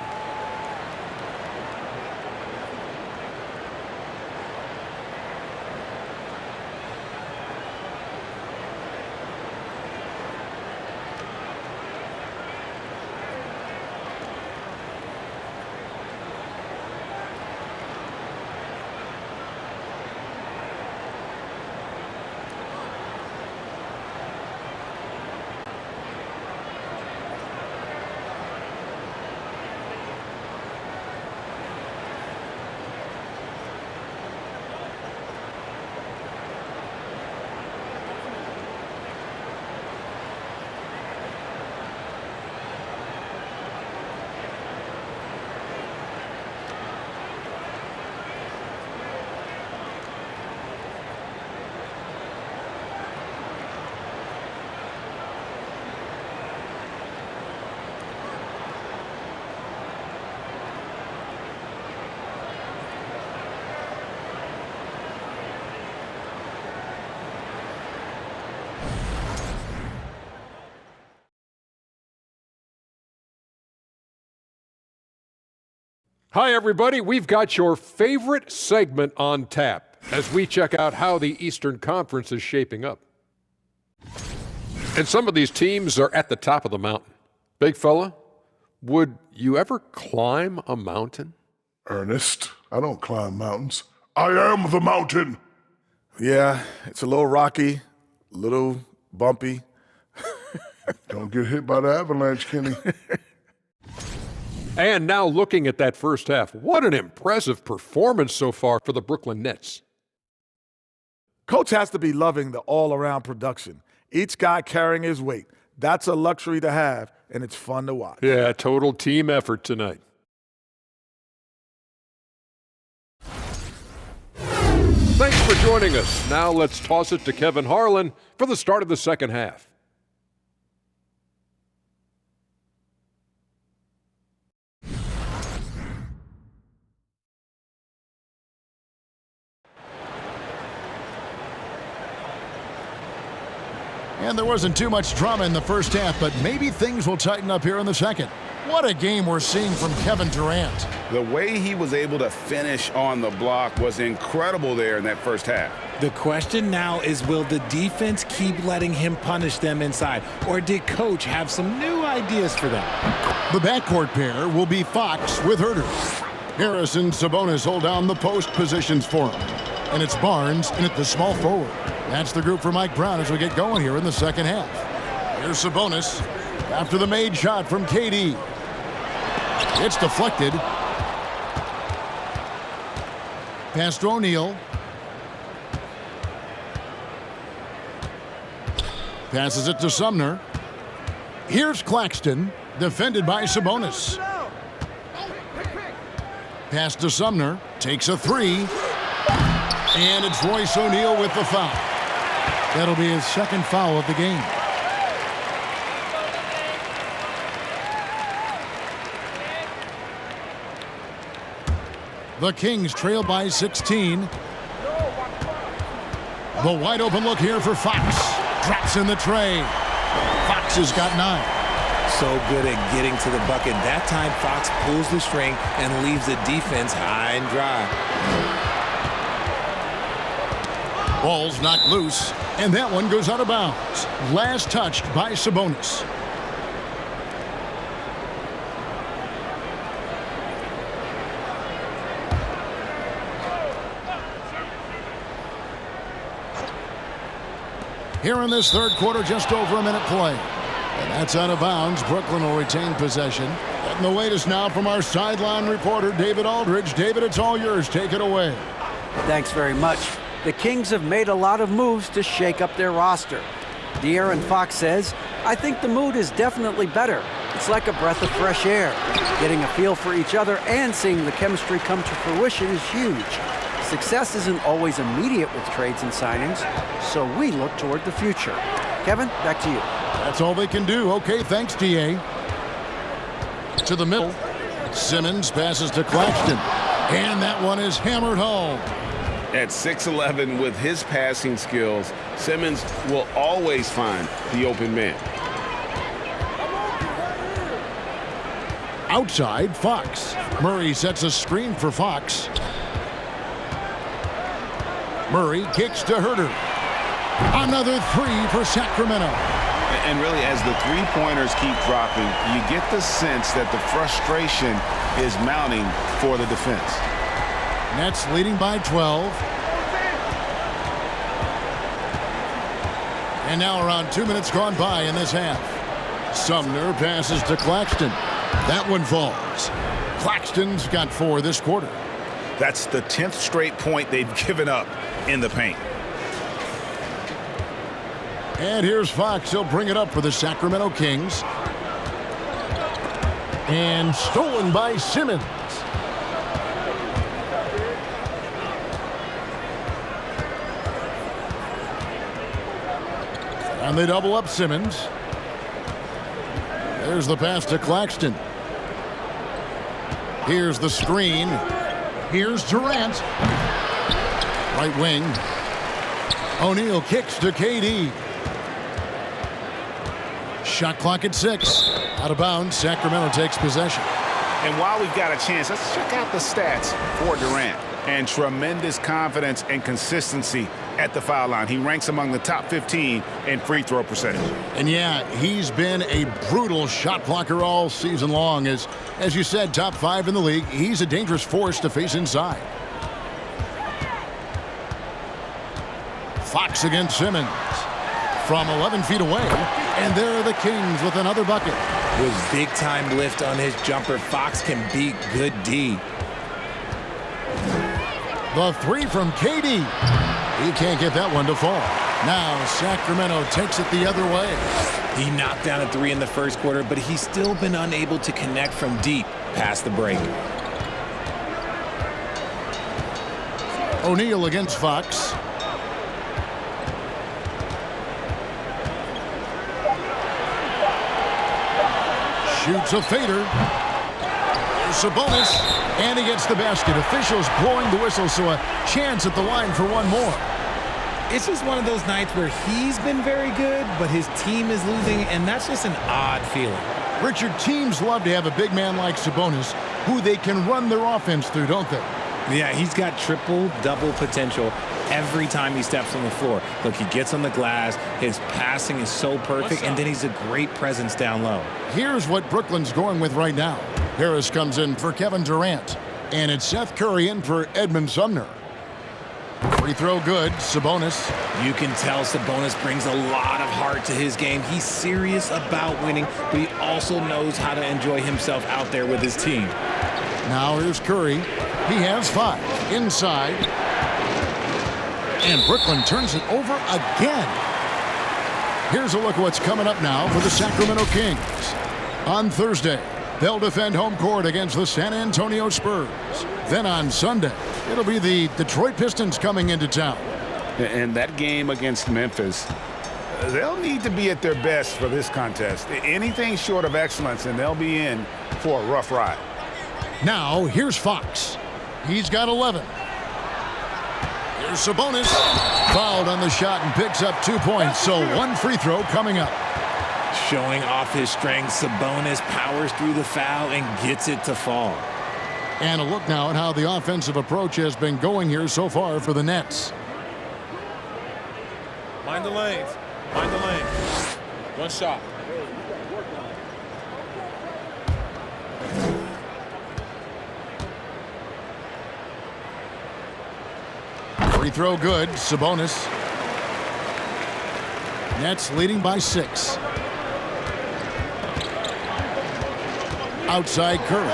Hi, everybody. We've got your favorite segment on tap as we check out how the Eastern Conference is shaping up. And some of these teams are at the top of the mountain. Big fella, would you ever climb a mountain? Ernest, I don't climb mountains. I am the mountain. Yeah, it's a little rocky, a little bumpy. Don't get hit by the avalanche, Kenny. And now looking at that first half, what an impressive performance so far for the Brooklyn Nets. Coach has to be loving the all-around production. Each guy carrying his weight. That's a luxury to have, and it's fun to watch. Yeah, total team effort tonight. Thanks for joining us. Now let's toss it to Kevin Harlan for the start of the second half. And there wasn't too much drama in the first half, but maybe things will tighten up here in the second. What a game we're seeing from Kevin Durant. The way he was able to finish on the block was incredible there in that first half. The question now is, will the defense keep letting him punish them inside, or did Coach have some new ideas for them? The backcourt pair will be Fox with Herter. Harris and Sabonis hold down the post positions for him. And it's Barnes in at the small forward. That's the group for Mike Brown as we get going here in the second half. Here's Sabonis after the made shot from KD. It's deflected. Pass to O'Neal. Passes it to Sumner. Here's Claxton, defended by Sabonis. Pass to Sumner, takes a three. And it's Royce O'Neal with the foul. That'll be his second foul of the game. The Kings trail by 16. The wide open look here for Fox. Drops in the tray. Fox has got 9. So good at getting to the bucket. That time, Fox pulls the string and leaves the defense high and dry. Ball's knocked loose, and that one goes out of bounds. Last touched by Sabonis. Here in this third quarter, just over a minute play. And that's out of bounds. Brooklyn will retain possession. And the latest now from our sideline reporter, David Aldridge. David, it's all yours. Take it away. Thanks very much. The Kings have made a lot of moves to shake up their roster. De'Aaron Fox says, I think the mood is definitely better. It's like a breath of fresh air. Getting a feel for each other and seeing the chemistry come to fruition is huge. Success isn't always immediate with trades and signings, so we look toward the future. Kevin, back to you. That's all they can do. Okay, thanks, D.A. To the middle. Simmons passes to Claxton. And that one is hammered home. At 6'11" with his passing skills, Simmons will always find the open man. Outside, Fox. Murray sets a screen for Fox. Murray kicks to Herter. Another three for Sacramento. And really, as the three-pointers keep dropping, you get the sense that the frustration is mounting for the defense. Nets leading by 12. And now around 2 minutes gone by in this half. Sumner passes to Claxton. That one falls. Claxton's got 4 this quarter. That's the 10th straight point they've given up in the paint. And here's Fox. He'll bring it up for the Sacramento Kings. And stolen by Simmons. And they double up Simmons. There's the pass to Claxton. Here's the screen. Here's Durant. Right wing. O'Neal kicks to KD. Shot clock at 6. Out of bounds. Sacramento takes possession. And while we've got a chance, let's check out the stats for Durant. And tremendous confidence and consistency at the foul line. He ranks among the top 15 in free throw percentage. And yeah, he's been a brutal shot blocker all season long. As you said, top 5 in the league. He's a dangerous force to face inside. Fox against Simmons from 11 feet away. And there are the Kings with another bucket. With big-time lift on his jumper, Fox can beat good D. The 3 from KD. He can't get that one to fall. Now Sacramento takes it the other way. He knocked down a 3 in the first quarter, but he's still been unable to connect from deep past the break. O'Neal against Fox. Shoots a fader. There's Sabonis, and he gets the basket. Officials blowing the whistle, so a chance at the line for one more. It's just one of those nights where he's been very good, but his team is losing, and that's just an odd feeling. Richard, teams love to have a big man like Sabonis who they can run their offense through, don't they? Yeah, he's got triple-double potential every time he steps on the floor. Look, he gets on the glass, his passing is so perfect, and then he's a great presence down low. Here's what Brooklyn's going with right now. Harris comes in for Kevin Durant, and it's Seth Curry in for Edmund Sumner. Free throw good, Sabonis. You can tell Sabonis brings a lot of heart to his game. He's serious about winning, but he also knows how to enjoy himself out there with his team. Now here's Curry. He has 5 inside. And Brooklyn turns it over again. Here's a look at what's coming up now for the Sacramento Kings. On Thursday, they'll defend home court against the San Antonio Spurs. Then on Sunday, it'll be the Detroit Pistons coming into town. And that game against Memphis, they'll need to be at their best for this contest. Anything short of excellence, and they'll be in for a rough ride. Now, here's Fox. He's got 11. Here's Sabonis. Fouled on the shot and picks up 2 points, so 1 free throw coming up. Showing off his strength, Sabonis powers through the foul and gets it to fall. And a look now at how the offensive approach has been going here so far for the Nets. Mind the lanes. Mind the lane. One shot. Free throw good, Sabonis. Nets leading by 6. Outside Curry.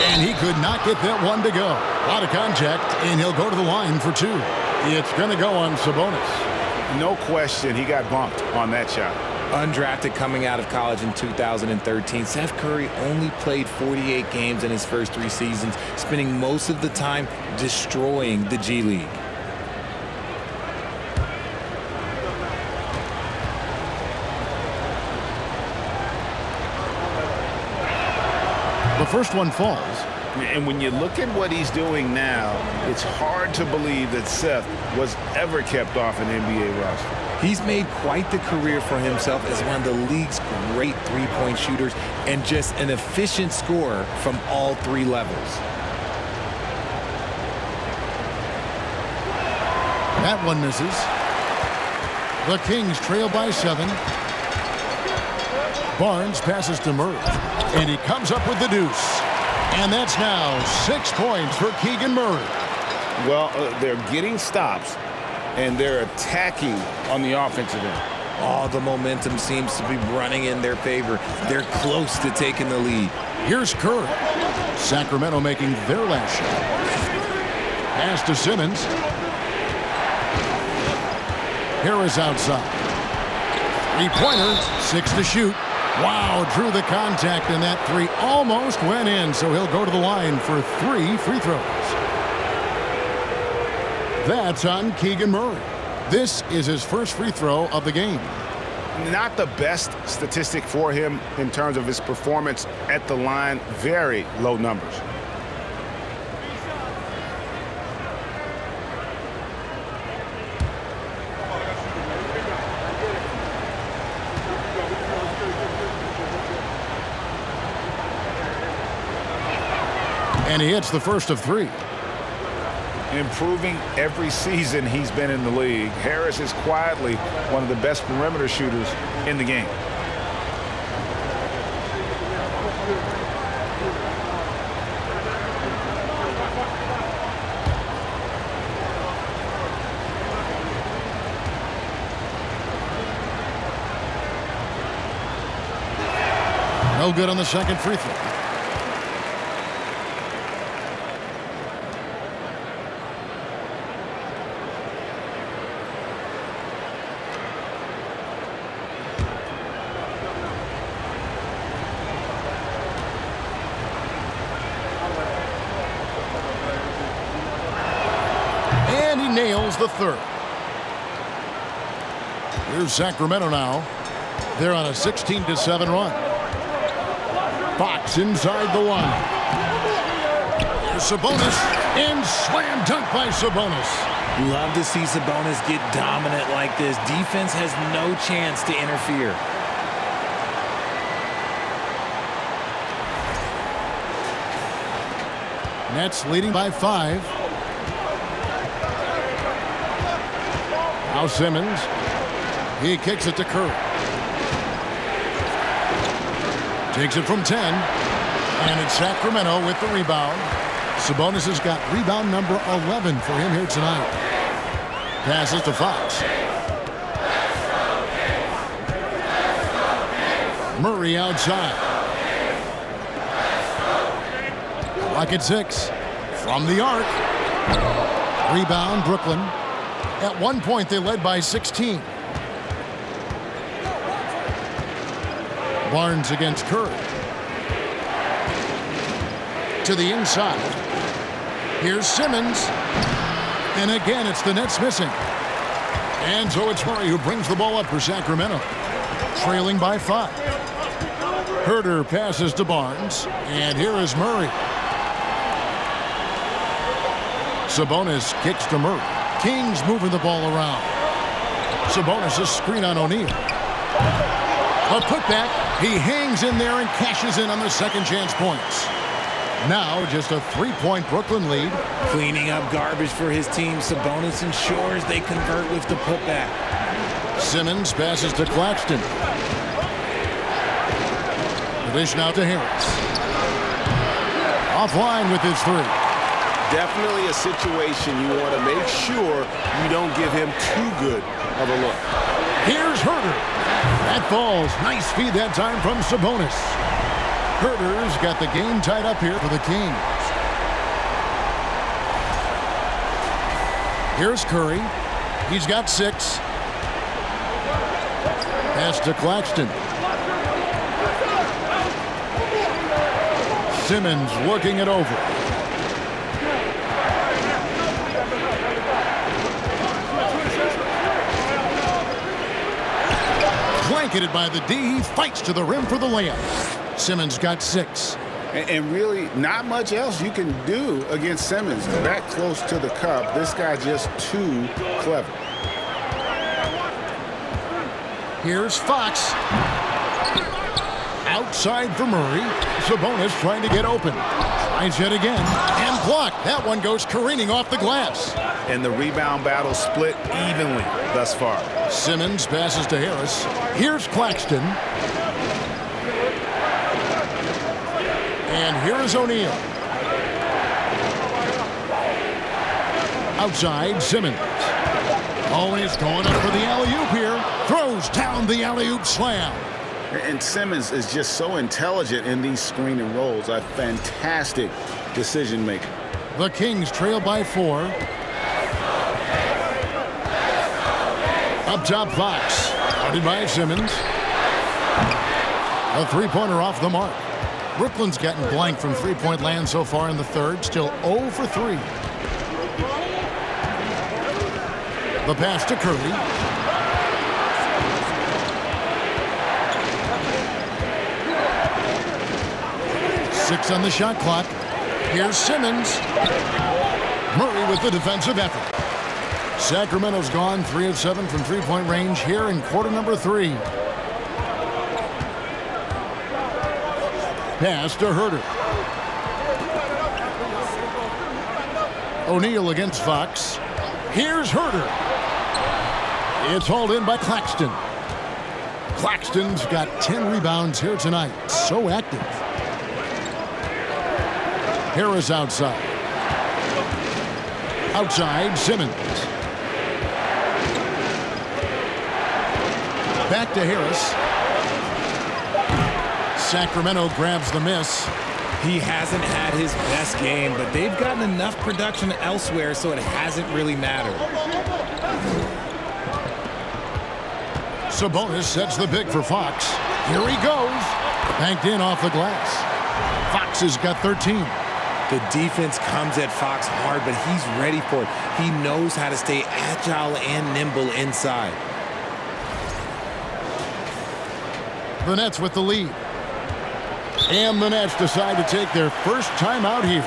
And he could not get that one to go. A lot of contact, and he'll go to the line for 2. It's going to go on Sabonis. No question, he got bumped on that shot. Undrafted coming out of college in 2013, Seth Curry only played 48 games in his first 3 seasons, spending most of the time destroying the G League. The first one falls. And when you look at what he's doing now, it's hard to believe that Seth was ever kept off an NBA roster. He's made quite the career for himself as one of the league's great three-point shooters and just an efficient scorer from all 3 levels. That one misses. The Kings trail by 7. Barnes passes to Murray, and he comes up with the deuce. And that's now 6 points for Keegan Murray. Well, they're getting stops, and they're attacking on the offensive end. All the momentum seems to be running in their favor. They're close to taking the lead. Here's Curry. Sacramento making their last shot. Pass to Simmons. Harris outside. 3-pointer, 6 to shoot. Wow, drew the contact, and that 3 almost went in, so he'll go to the line for 3 free throws. That's on Keegan Murray. This is his first free throw of the game. Not the best statistic for him in terms of his performance at the line. Very low numbers. And he hits the first of 3. Improving every season he's been in the league. Harris is quietly one of the best perimeter shooters in the game. No good on the second free throw. And he nails the third. Here's Sacramento now. They're on a 16-7 run. Fox inside the line. Here's Sabonis, and slam dunk by Sabonis. Love to see Sabonis get dominant like this. Defense has no chance to interfere. Nets leading by 5. Now Simmons. He kicks it to Curry. Takes it from 10. And it's Sacramento with the rebound. Sabonis has got rebound number 11 for him here tonight. Passes to Fox. Murray outside. Clock at 6. From the arc. Rebound, Brooklyn. At one point, they led by 16. Barnes against Curry. To the inside. Here's Simmons. And again, it's the Nets missing. And so it's Murray who brings the ball up for Sacramento. Trailing by 5. Herter passes to Barnes. And here is Murray. Sabonis kicks to Murray. Kings moving the ball around. Sabonis' screen on O'Neal. A putback. He hangs in there and cashes in on the second chance points. Now just a 3-point Brooklyn lead. Cleaning up garbage for his team. Sabonis ensures they convert with the putback. Simmons passes to Claxton. The dish now to Harris. Offline with his 3. Definitely a situation you want to make sure you don't give him too good of a look. Here's Herter. That falls. Nice feed that time from Sabonis. Herter's got the game tied up here for the Kings. Here's Curry. He's got 6. Pass to Claxton. Simmons working it over. Blanketed by the D. He fights to the rim for the layup. Simmons got 6. And really, not much else you can do against Simmons. That close to the cup, this guy just too clever. Here's Fox. Outside for Murray. Sabonis trying to get open. Tries it again. And blocked. That one goes careening off the glass. And the rebound battle split evenly thus far. Simmons passes to Harris. Here's Claxton. And here is O'Neal. Outside, Simmons. Always going up for the alley-oop here. Throws down the alley-oop slam. And Simmons is just so intelligent in these screen and rolls. A fantastic decision maker. The Kings trail by 4. Up top, Fox. Guarded by Simmons. A three-pointer off the mark. Brooklyn's gotten blank from three-point land so far in the third. Still 0 for 3. The pass to Curry. Six on the shot clock. Here's Simmons. Murray with the defensive effort. Sacramento's gone 3 of 7 from three-point range here in quarter number 3. Pass to Herter. O'Neal against Fox. Here's Herter. It's hauled in by Claxton. Claxton's got 10 rebounds here tonight. So active. Harris outside. Outside, Simmons. Back to Harris. Sacramento grabs the miss. He hasn't had his best game, but they've gotten enough production elsewhere, so it hasn't really mattered. Sabonis sets the pick for Fox. Here he goes. Banked in off the glass. Fox has got 13. The defense comes at Fox hard, but he's ready for it. He knows how to stay agile and nimble inside. The Nets with the lead. And the Nets decide to take their first time out here.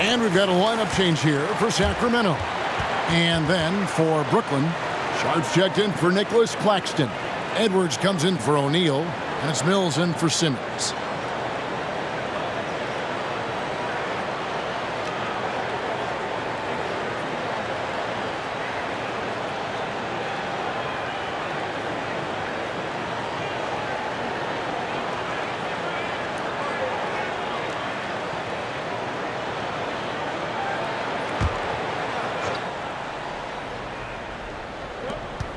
And we've got a lineup change here for Sacramento. And then for Brooklyn, Sharps checked in for Nicholas Claxton. Edwards comes in for O'Neal, and it's Mills in for Simmons.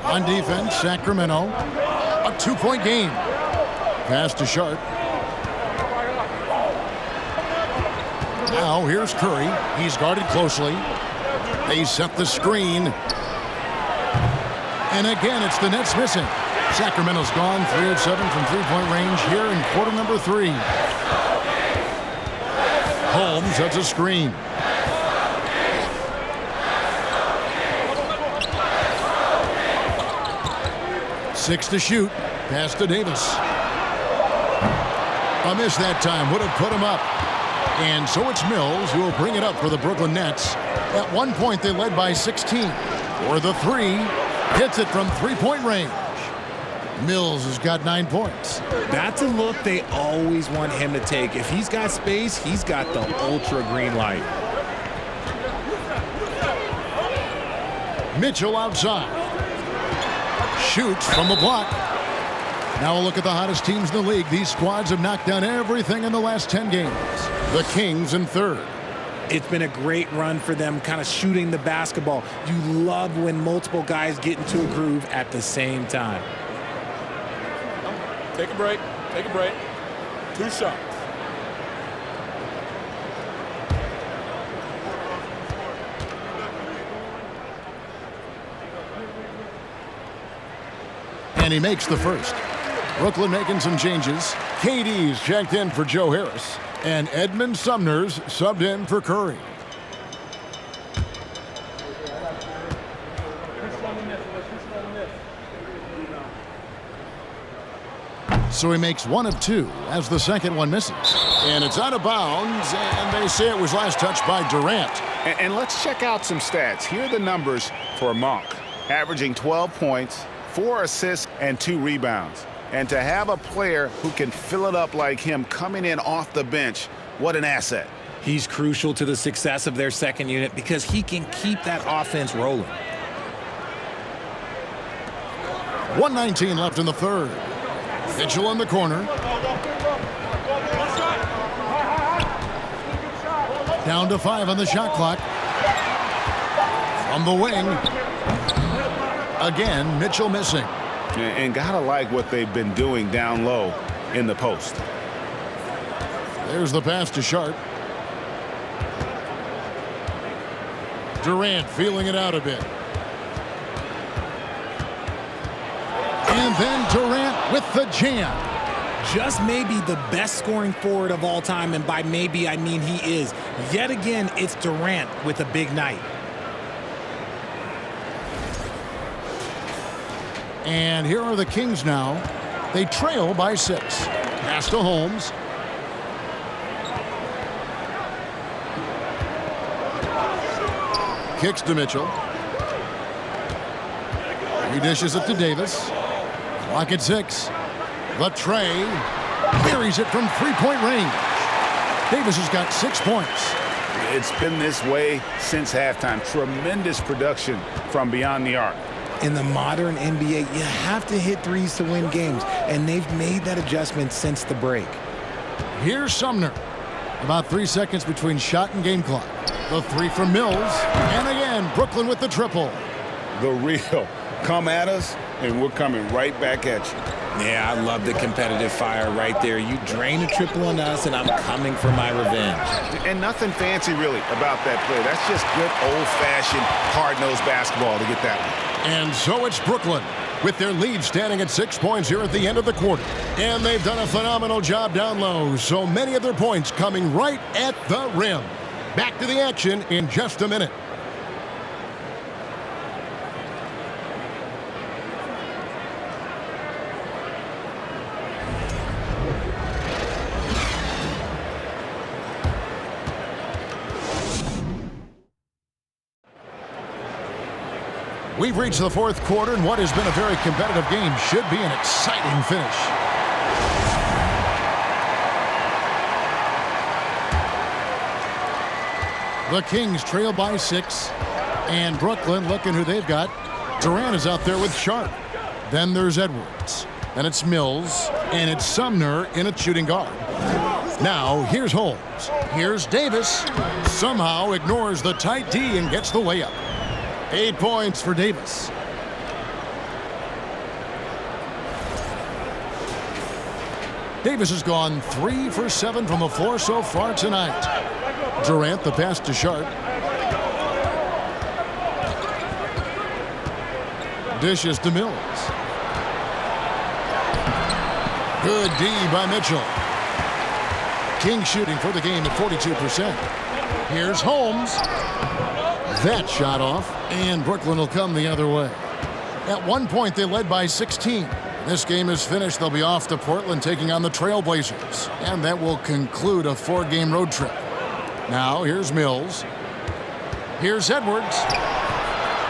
On defense, Sacramento, a 2-point game. Pass to Sharp. Now here's Curry. He's guarded closely. They set the screen. And again, it's the Nets missing. Sacramento's gone 3 of 7 from three-point range here in quarter number 3. Holmes sets a screen. Six to shoot. Pass to Davis. A miss that time would have put him up. And so it's Mills who will bring it up for the Brooklyn Nets. At one point, they led by 16. For the three, hits it from three-point range. Mills has got 9 points. That's a look they always want him to take. If he's got space, he's got the ultra green light. Mitchell outside. Shoots from the block. Now a look at the hottest teams in the league. These squads have knocked down everything in the last 10 games. The Kings in third. It's been a great run for them, kind of shooting the basketball. You love when multiple guys get into a groove at the same time. Take a break. Take a break. 2 shots. And he makes the first. Brooklyn making some changes. KD's checked in for Joe Harris. And Edmund Sumner's subbed in for Curry. So he makes 1 of 2 as the second one misses. And it's out of bounds, and they say it was last touched by Durant. And let's check out some stats. Here are the numbers for Monk. Averaging 12 points, 4 assists, and 2 rebounds. And to have a player who can fill it up like him coming in off the bench, what an asset. He's crucial to the success of their second unit because he can keep that offense rolling. 1:19 left in the third. Mitchell in the corner. Down to 5 on the shot clock. From the wing. Again, Mitchell missing. And gotta like what they've been doing down low in the post. There's the pass to Sharp. Durant feeling it out a bit. And then Durant with the jam. Just maybe the best scoring forward of all time, and by maybe I mean he is. Yet again, it's Durant with a big night. And here are the Kings now. They trail by 6. Pass to Holmes. Kicks to Mitchell. He dishes it to Davis. Clock at 6. The tray. Buries it from 3-point range. Davis has got 6 points. It's been this way since halftime. Tremendous production from beyond the arc. In the modern NBA, you have to hit threes to win games, and they've made that adjustment since the break. Here's Sumner. About 3 seconds between shot and game clock. The 3 from Mills. And again, Brooklyn with the triple. The real. Come at us, and we're coming right back at you. Yeah, I love the competitive fire right there. You drain a triple on us, and I'm coming for my revenge. And nothing fancy, really, about that play. That's just good old-fashioned, hard-nosed basketball to get that one. And so it's Brooklyn with their lead standing at 6 points here at the end of the quarter. And they've done a phenomenal job down low. So many of their points coming right at the rim. Back to the action in just a minute. We've reached the fourth quarter, and what has been a very competitive game should be an exciting finish. The Kings trail by 6, and Brooklyn looking who they've got. Durant is out there with Sharp. Then there's Edwards. Then it's Mills, and it's Sumner in at shooting guard. Now, here's Holmes. Here's Davis. Somehow ignores the tight D and gets the layup. 8 points for Davis. Davis has gone 3 for 7 from the floor so far tonight. Durant, the pass to Sharp. Dishes to Mills. Good D by Mitchell. King shooting for the game at 42%. Here's Holmes. That shot off, and Brooklyn will come the other way. At one point, they led by 16. This game is finished. They'll be off to Portland taking on the Trailblazers, and that will conclude a 4-game road trip. Now, here's Mills. Here's Edwards.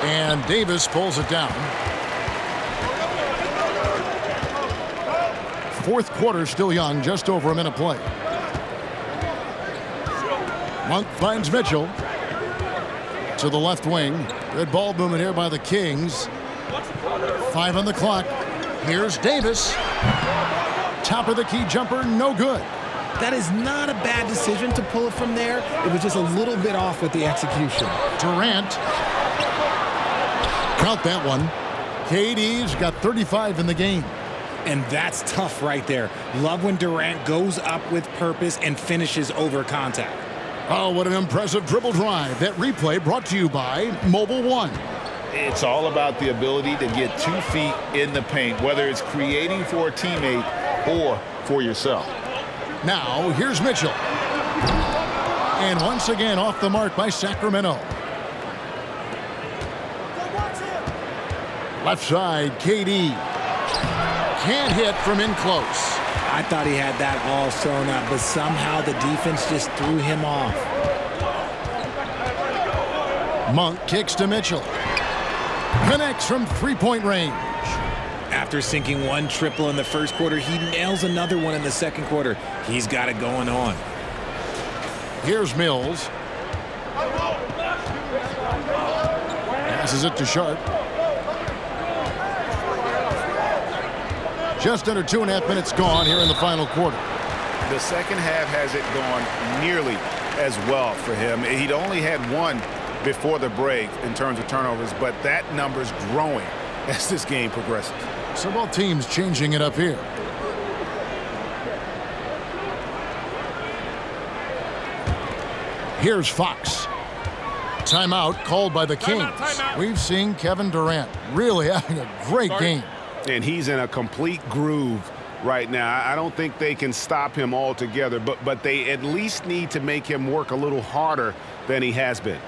And Davis pulls it down. Fourth quarter still young, just over a minute play. Monk finds Mitchell. To the left wing. Good ball movement here by the Kings. 5 on the clock. Here's Davis. Top of the key jumper, no good. That is not a bad decision to pull it from there. It was just a little bit off with the execution. Durant. Count that one. KD's got 35 in the game. And that's tough right there. Love when Durant goes up with purpose and finishes over contact. Oh, what an impressive dribble drive. That replay brought to you by Mobile One. It's all about the ability to get 2 feet in the paint, whether it's creating for a teammate or for yourself. Now, here's Mitchell. And once again, off the mark by Sacramento. Left side, KD. Can't hit from in close. I thought he had that all sewn up, but somehow the defense just threw him off. Monk kicks to Mitchell. Connects from three-point range. After sinking one triple in the first quarter, he nails another one in the second quarter. He's got it going on. Here's Mills. Passes it to Sharp. Just under 2.5 minutes gone here in the final quarter. The second half hasn't gone nearly as well for him. He'd only had one before the break in terms of turnovers, but that number's growing as this game progresses. So both teams changing it up here. Here's Fox. Timeout called by the Kings. We've seen Kevin Durant really having a great game. And he's in a complete groove right now. I don't think they can stop him altogether, but they at least need to make him work a little harder than he has been.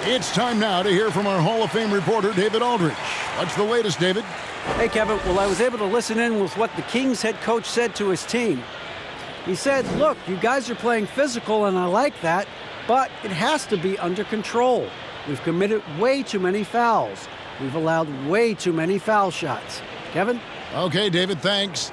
It's time now to hear from our Hall of Fame reporter, David Aldridge. What's the latest, David? Hey, Kevin. Well, I was able to listen in with what the Kings head coach said to his team. He said, look, you guys are playing physical, and I like that, but it has to be under control. We've committed way too many fouls. We've allowed way too many foul shots. Kevin? Okay, David, thanks.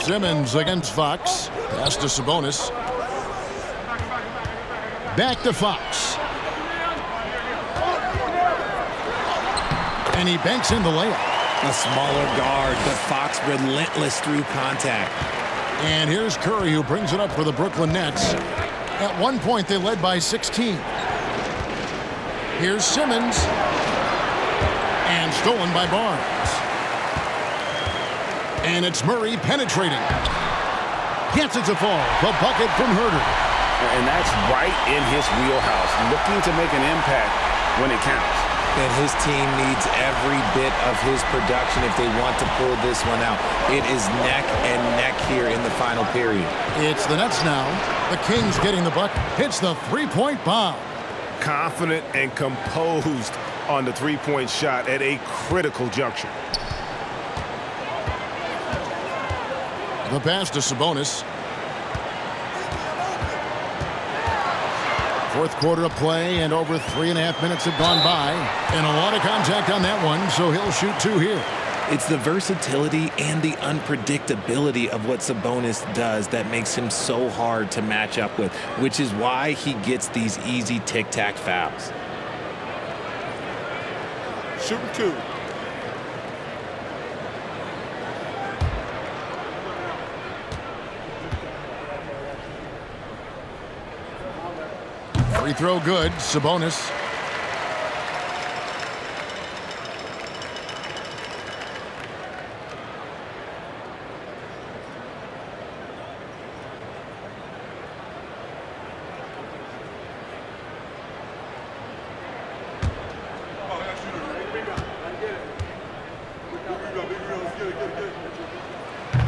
Simmons against Fox. Pass to Sabonis. Back to Fox. And he banks in the layup. A smaller guard, but Fox relentless through contact. And here's Curry, who brings it up for the Brooklyn Nets. At one point, they led by 16. Here's Simmons. And stolen by Barnes. And it's Murray penetrating. Gets it to fall. The bucket from Herter. And that's right in his wheelhouse, looking to make an impact when it counts. And his team needs every bit of his production if they want to pull this one out. It is neck and neck here in the final period. It's the Nets now. The Kings getting the bucket. Hits the three-point bomb. Confident and composed on the three-point shot at a critical juncture. The pass to Sabonis. Fourth quarter of play, and over 3.5 minutes have gone by. And a lot of contact on that one, so he'll shoot two here. It's the versatility and the unpredictability of what Sabonis does that makes him so hard to match up with, which is why he gets these easy tic-tac fouls. Shooting two. Free throw good. Sabonis.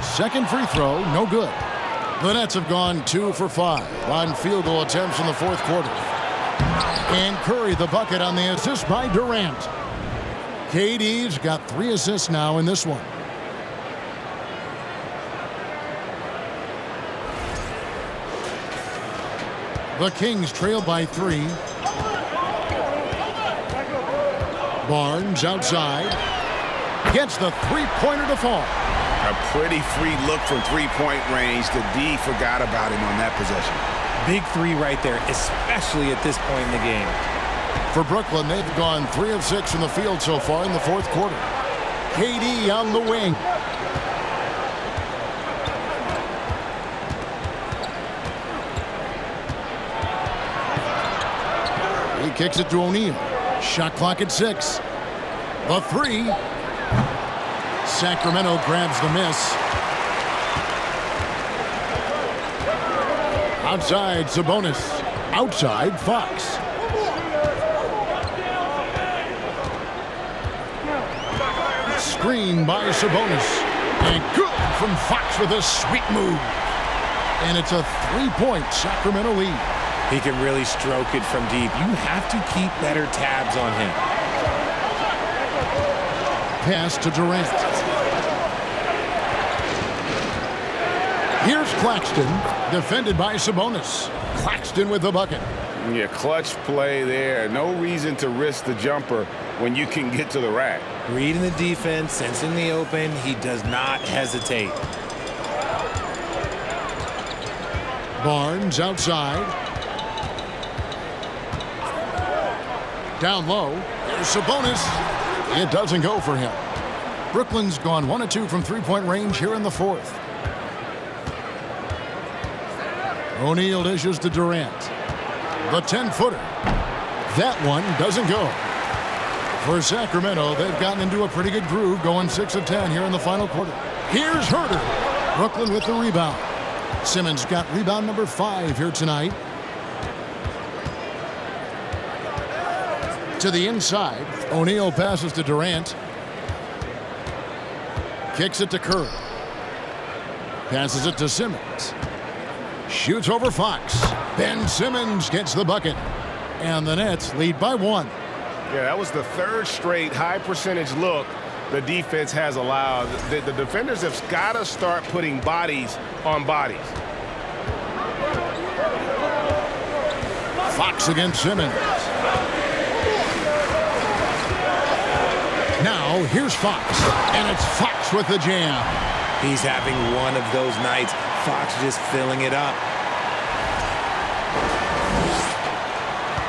Second free throw, no good. The Nets have gone 2 for 5 on field goal attempts in the fourth quarter. And Curry the bucket on the assist by Durant. KD's got 3 assists now in this one. The Kings trail by 3. Barnes outside. Gets the three-pointer to fall. A pretty free look from three-point range. The D forgot about him on that possession. Big three right there, especially at this point in the game. For Brooklyn, they've gone 3 of 6 from the field so far in the fourth quarter. KD on the wing. He kicks it to O'Neal. Shot clock at 6. The 3. Sacramento grabs the miss. Outside Sabonis. Outside Fox. Screen by Sabonis. And good from Fox with a sweet move. And it's a 3-point Sacramento lead. He can really stroke it from deep. You have to keep better tabs on him. Pass to Durant. Here's Claxton, defended by Sabonis. Claxton with the bucket. Yeah, clutch play there. No reason to risk the jumper when you can get to the rack. Reading the defense, sensing the open, he does not hesitate. Barnes outside. Down low. There's Sabonis. It doesn't go for him. Brooklyn's gone 1 of 2 from three-point range here in the fourth. O'Neal dishes to Durant. The 10-footer. That one doesn't go. For Sacramento, they've gotten into a pretty good groove, going 6 of 10 here in the final quarter. Here's Herter. Brooklyn with the rebound. Simmons got rebound number 5 here tonight. To the inside. O'Neal passes to Durant. Kicks it to Curry. Passes it to Simmons. Shoots over Fox. Ben Simmons gets the bucket. And the Nets lead by 1. Yeah, that was the 3rd straight high percentage look the defense has allowed. The defenders have got to start putting bodies on bodies. Fox against Simmons. Now, here's Fox. And it's Fox with the jam. He's having one of those nights. Fox just filling it up.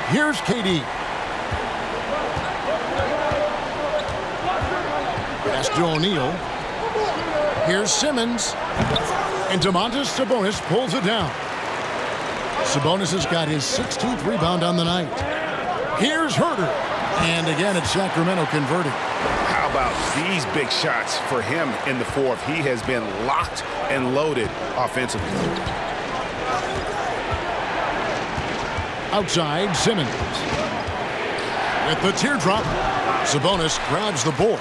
Here's KD. Pass to O'Neal. Here's Simmons. And Domantas Sabonis pulls it down. Sabonis has got his 16th rebound on the night. Here's Herter. And again, it's Sacramento converting. How about these big shots for him in the fourth? He has been locked and loaded offensively. Outside, Simmons. With the teardrop, Sabonis grabs the board.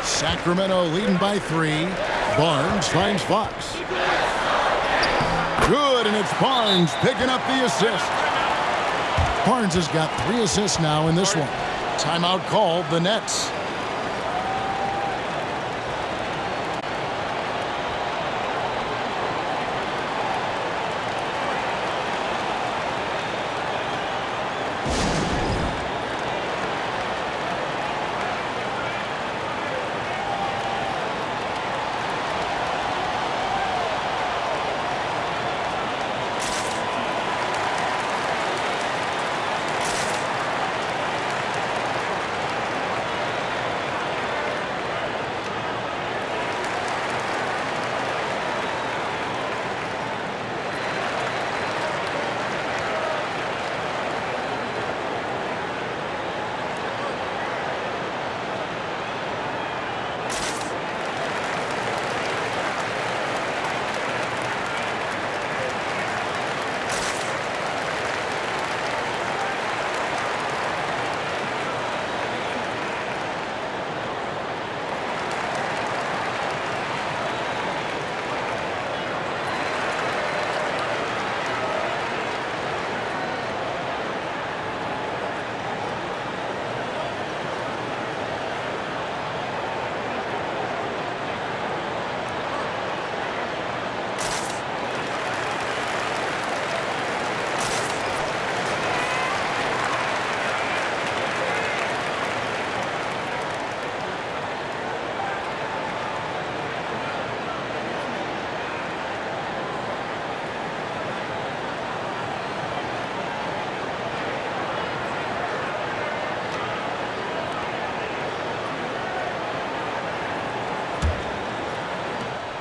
Sacramento leading by 3. Barnes finds Fox. Good, and it's Barnes picking up the assist. Barnes has got 3 assists now in this one. Timeout called, the Nets.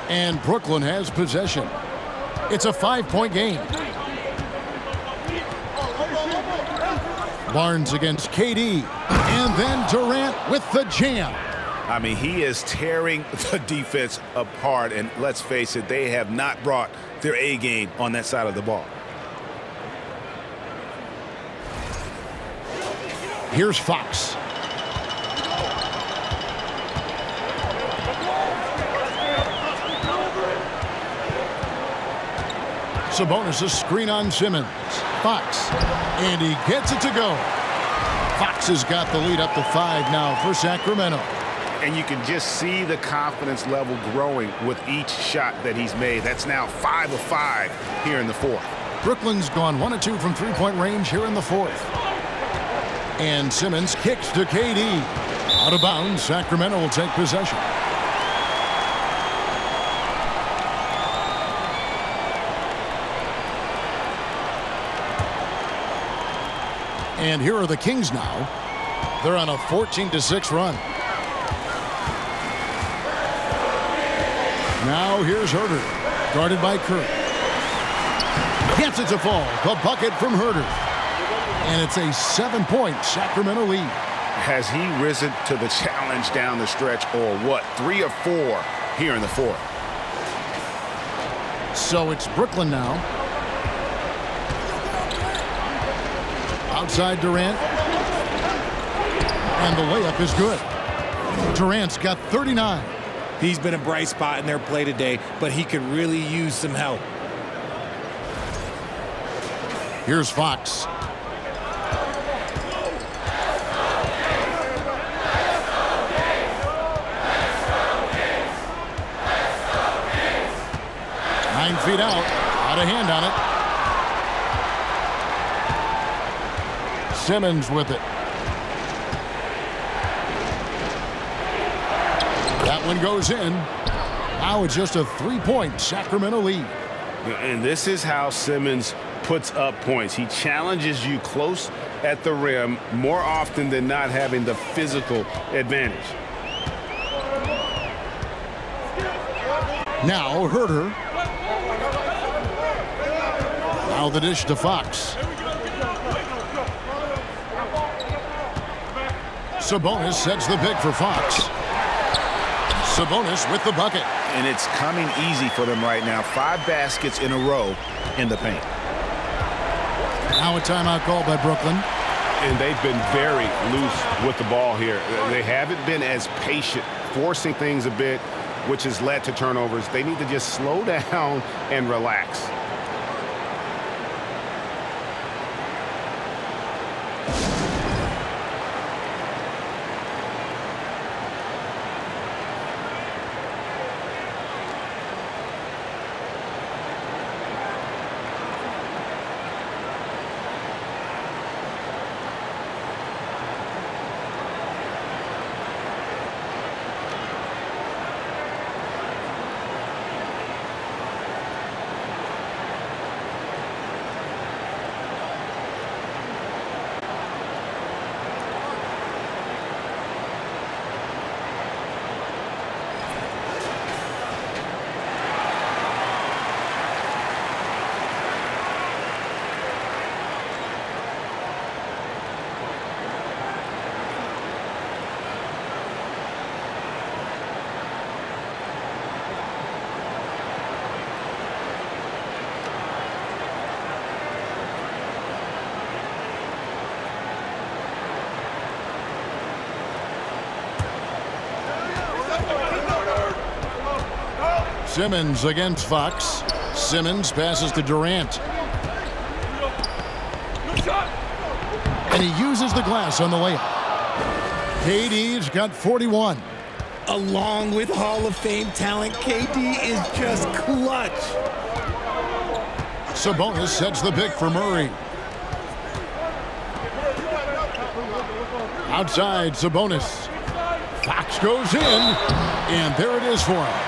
And Brooklyn has possession. It's a 5-point game. Barnes against KD. And then Durant with the jam. I mean, he is tearing the defense apart. And let's face it, they have not brought their A game on that side of the ball. Here's Fox. Sabonis, a screen on Simmons. Fox, and he gets it to go. Fox has got the lead up to 5 now for Sacramento. And you can just see the confidence level growing with each shot that he's made. That's now 5 of 5 here in the fourth. Brooklyn's gone 1 of 2 from three-point range here in the fourth. And Simmons kicks to KD. Out of bounds, Sacramento will take possession. And here are the Kings now. They're on a 14-6 run. Now here's Herter, guarded by Curry. Gets it to fall. The bucket from Herter. And it's a 7-point Sacramento lead. Has he risen to the challenge down the stretch, or what? 3 of 4 here in the fourth. So it's Brooklyn now. Outside Durant. And the layup is good. Durant's got 39. He's been a bright spot in their play today, but he could really use some help. Here's Fox. Nine feet out of hand on it. Simmons with it. That one goes in. Now it's just a 3-point Sacramento lead. And this is how Simmons puts up points. He challenges you close at the rim more often than not, having the physical advantage. Now Herter. Now the dish to Fox. Sabonis sets the pick for Fox. Sabonis with the bucket. And it's coming easy for them right now. 5 baskets in a row in the paint. Now a timeout called by Brooklyn. And they've been very loose with the ball here. They haven't been as patient, forcing things a bit, which has led to turnovers. They need to just slow down and relax. Simmons against Fox. Simmons passes to Durant. And he uses the glass on the layup. KD's got 41. Along with Hall of Fame talent, KD is just clutch. Sabonis sets the pick for Murray. Outside, Sabonis. Fox goes in, and there it is for him.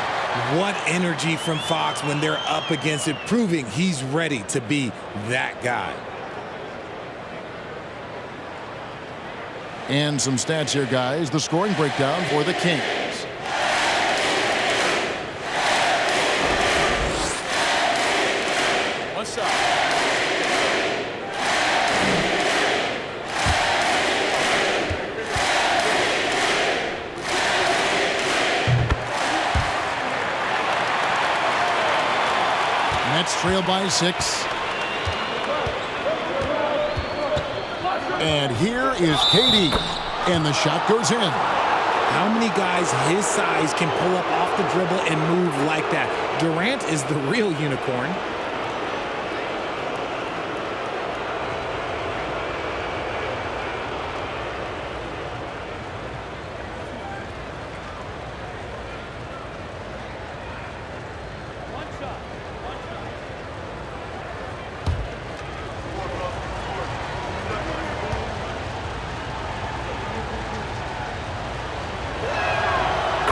What energy from Fox when they're up against it, proving he's ready to be that guy. And some stats here, guys. The scoring breakdown for the Kings. trail by 6. And here is KD. And the shot goes in. How many guys his size can pull up off the dribble and move like that? Durant is the real unicorn.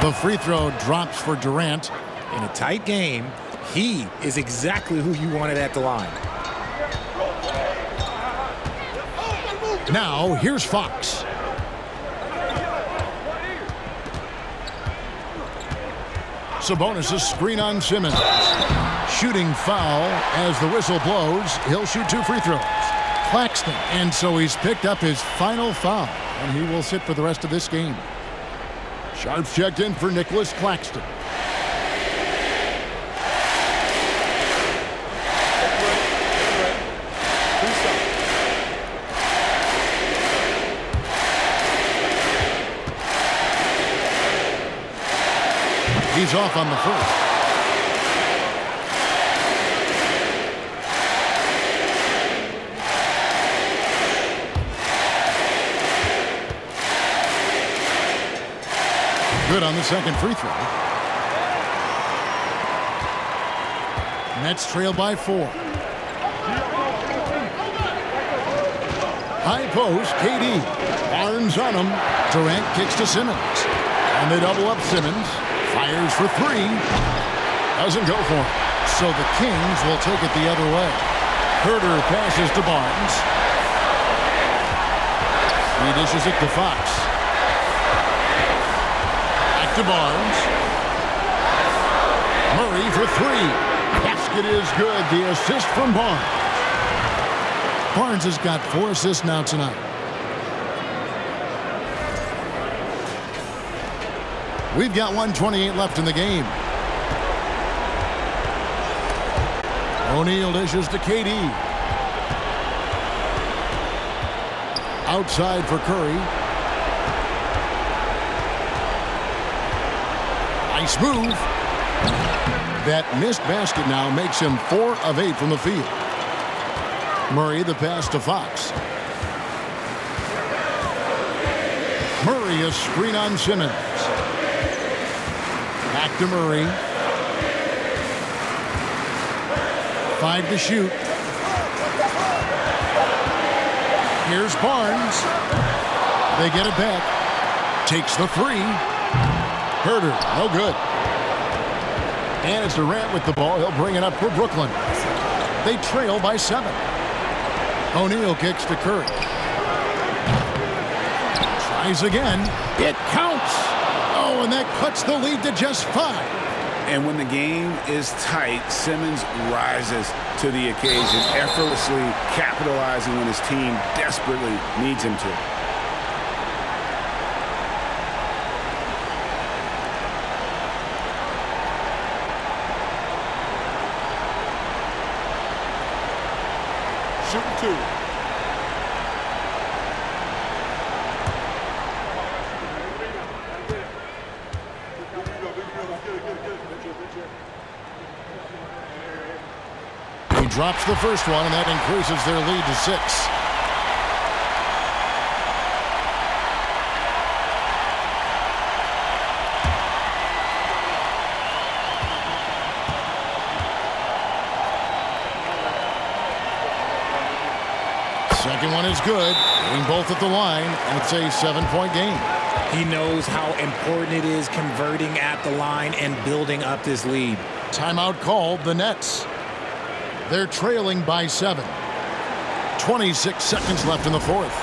The free throw drops for Durant. In a tight game, he is exactly who you wanted at the line. Now, here's Fox. Sabonis' screen on Simmons. Shooting foul as the whistle blows. He'll shoot 2 free throws. Claxton. And so he's picked up his final foul. And he will sit for the rest of this game. Sharps checked in for Nicholas Claxton. He's off on the first. Good on the second free throw. Nets trail by 4. High post, KD. Barnes on him. Durant kicks to Simmons. And they double up Simmons. Fires for 3. Doesn't go for it. So the Kings will take it the other way. Herter passes to Barnes. He dishes it to Fox. To Barnes. Murray for 3. Basket is good. The assist from Barnes. Barnes has got 4 assists now tonight. We've got 1:28 left in the game. O'Neal dishes to KD. Outside for Curry. Nice move. That missed basket now makes him 4 of 8 from the field. Murray the pass to Fox. Murray a screen on Simmons. Back to Murray. 5 to shoot. Here's Barnes. They get it back. Takes the 3. Herter, no good. And it's Durant with the ball. He'll bring it up for Brooklyn. They trail by 7. O'Neal kicks to Curry. Tries again. It counts. Oh, and that cuts the lead to just 5. And when the game is tight, Simmons rises to the occasion, effortlessly capitalizing when his team desperately needs him to. Shooting 2. He drops the first one, and that increases their lead to 6. Second one is good. Getting both at the line, and it's a 7-point game. He knows how important it is converting at the line and building up this lead. Timeout called, the Nets. They're trailing by 7. 26 seconds left in the fourth.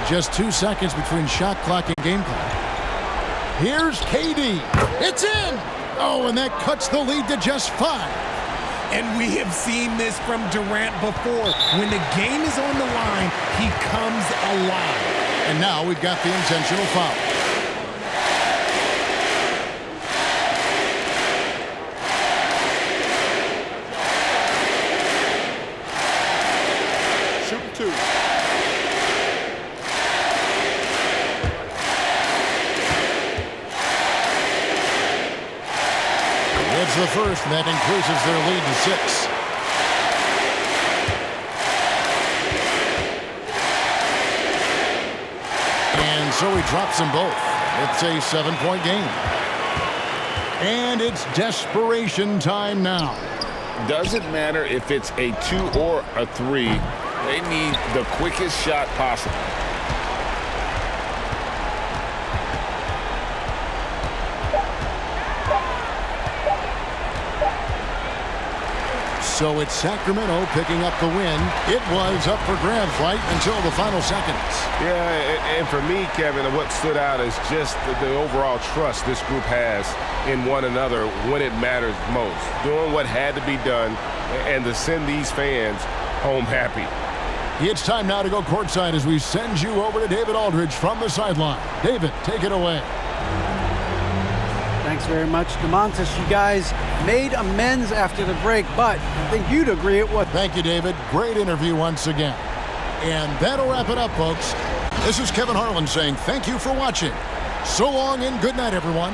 Just 2 seconds between shot clock and game clock. Here's KD. It's in! Oh, and that cuts the lead to just 5. And we have seen this from Durant before. When the game is on the line, he comes alive. And now we've got the intentional foul. Shooting 2. It's the first, and that increases their lead to 6. And so he drops them both. It's a 7-point game. And it's desperation time now. Doesn't matter if it's a 2 or a 3. They need the quickest shot possible. So it's Sacramento picking up the win. It was up for grabs right until the final seconds. Yeah, and for me, Kevin, what stood out is just the overall trust this group has in one another when it matters most. Doing what had to be done and to send these fans home happy. It's time now to go courtside as we send you over to David Aldridge from the sideline. David, take it away. Thanks very much, DeMontis. You guys made amends after the break, but I think you'd agree it was. Thank you, David. Great interview once again. And that'll wrap it up, folks. This is Kevin Harlan saying thank you for watching. So long and good night, everyone.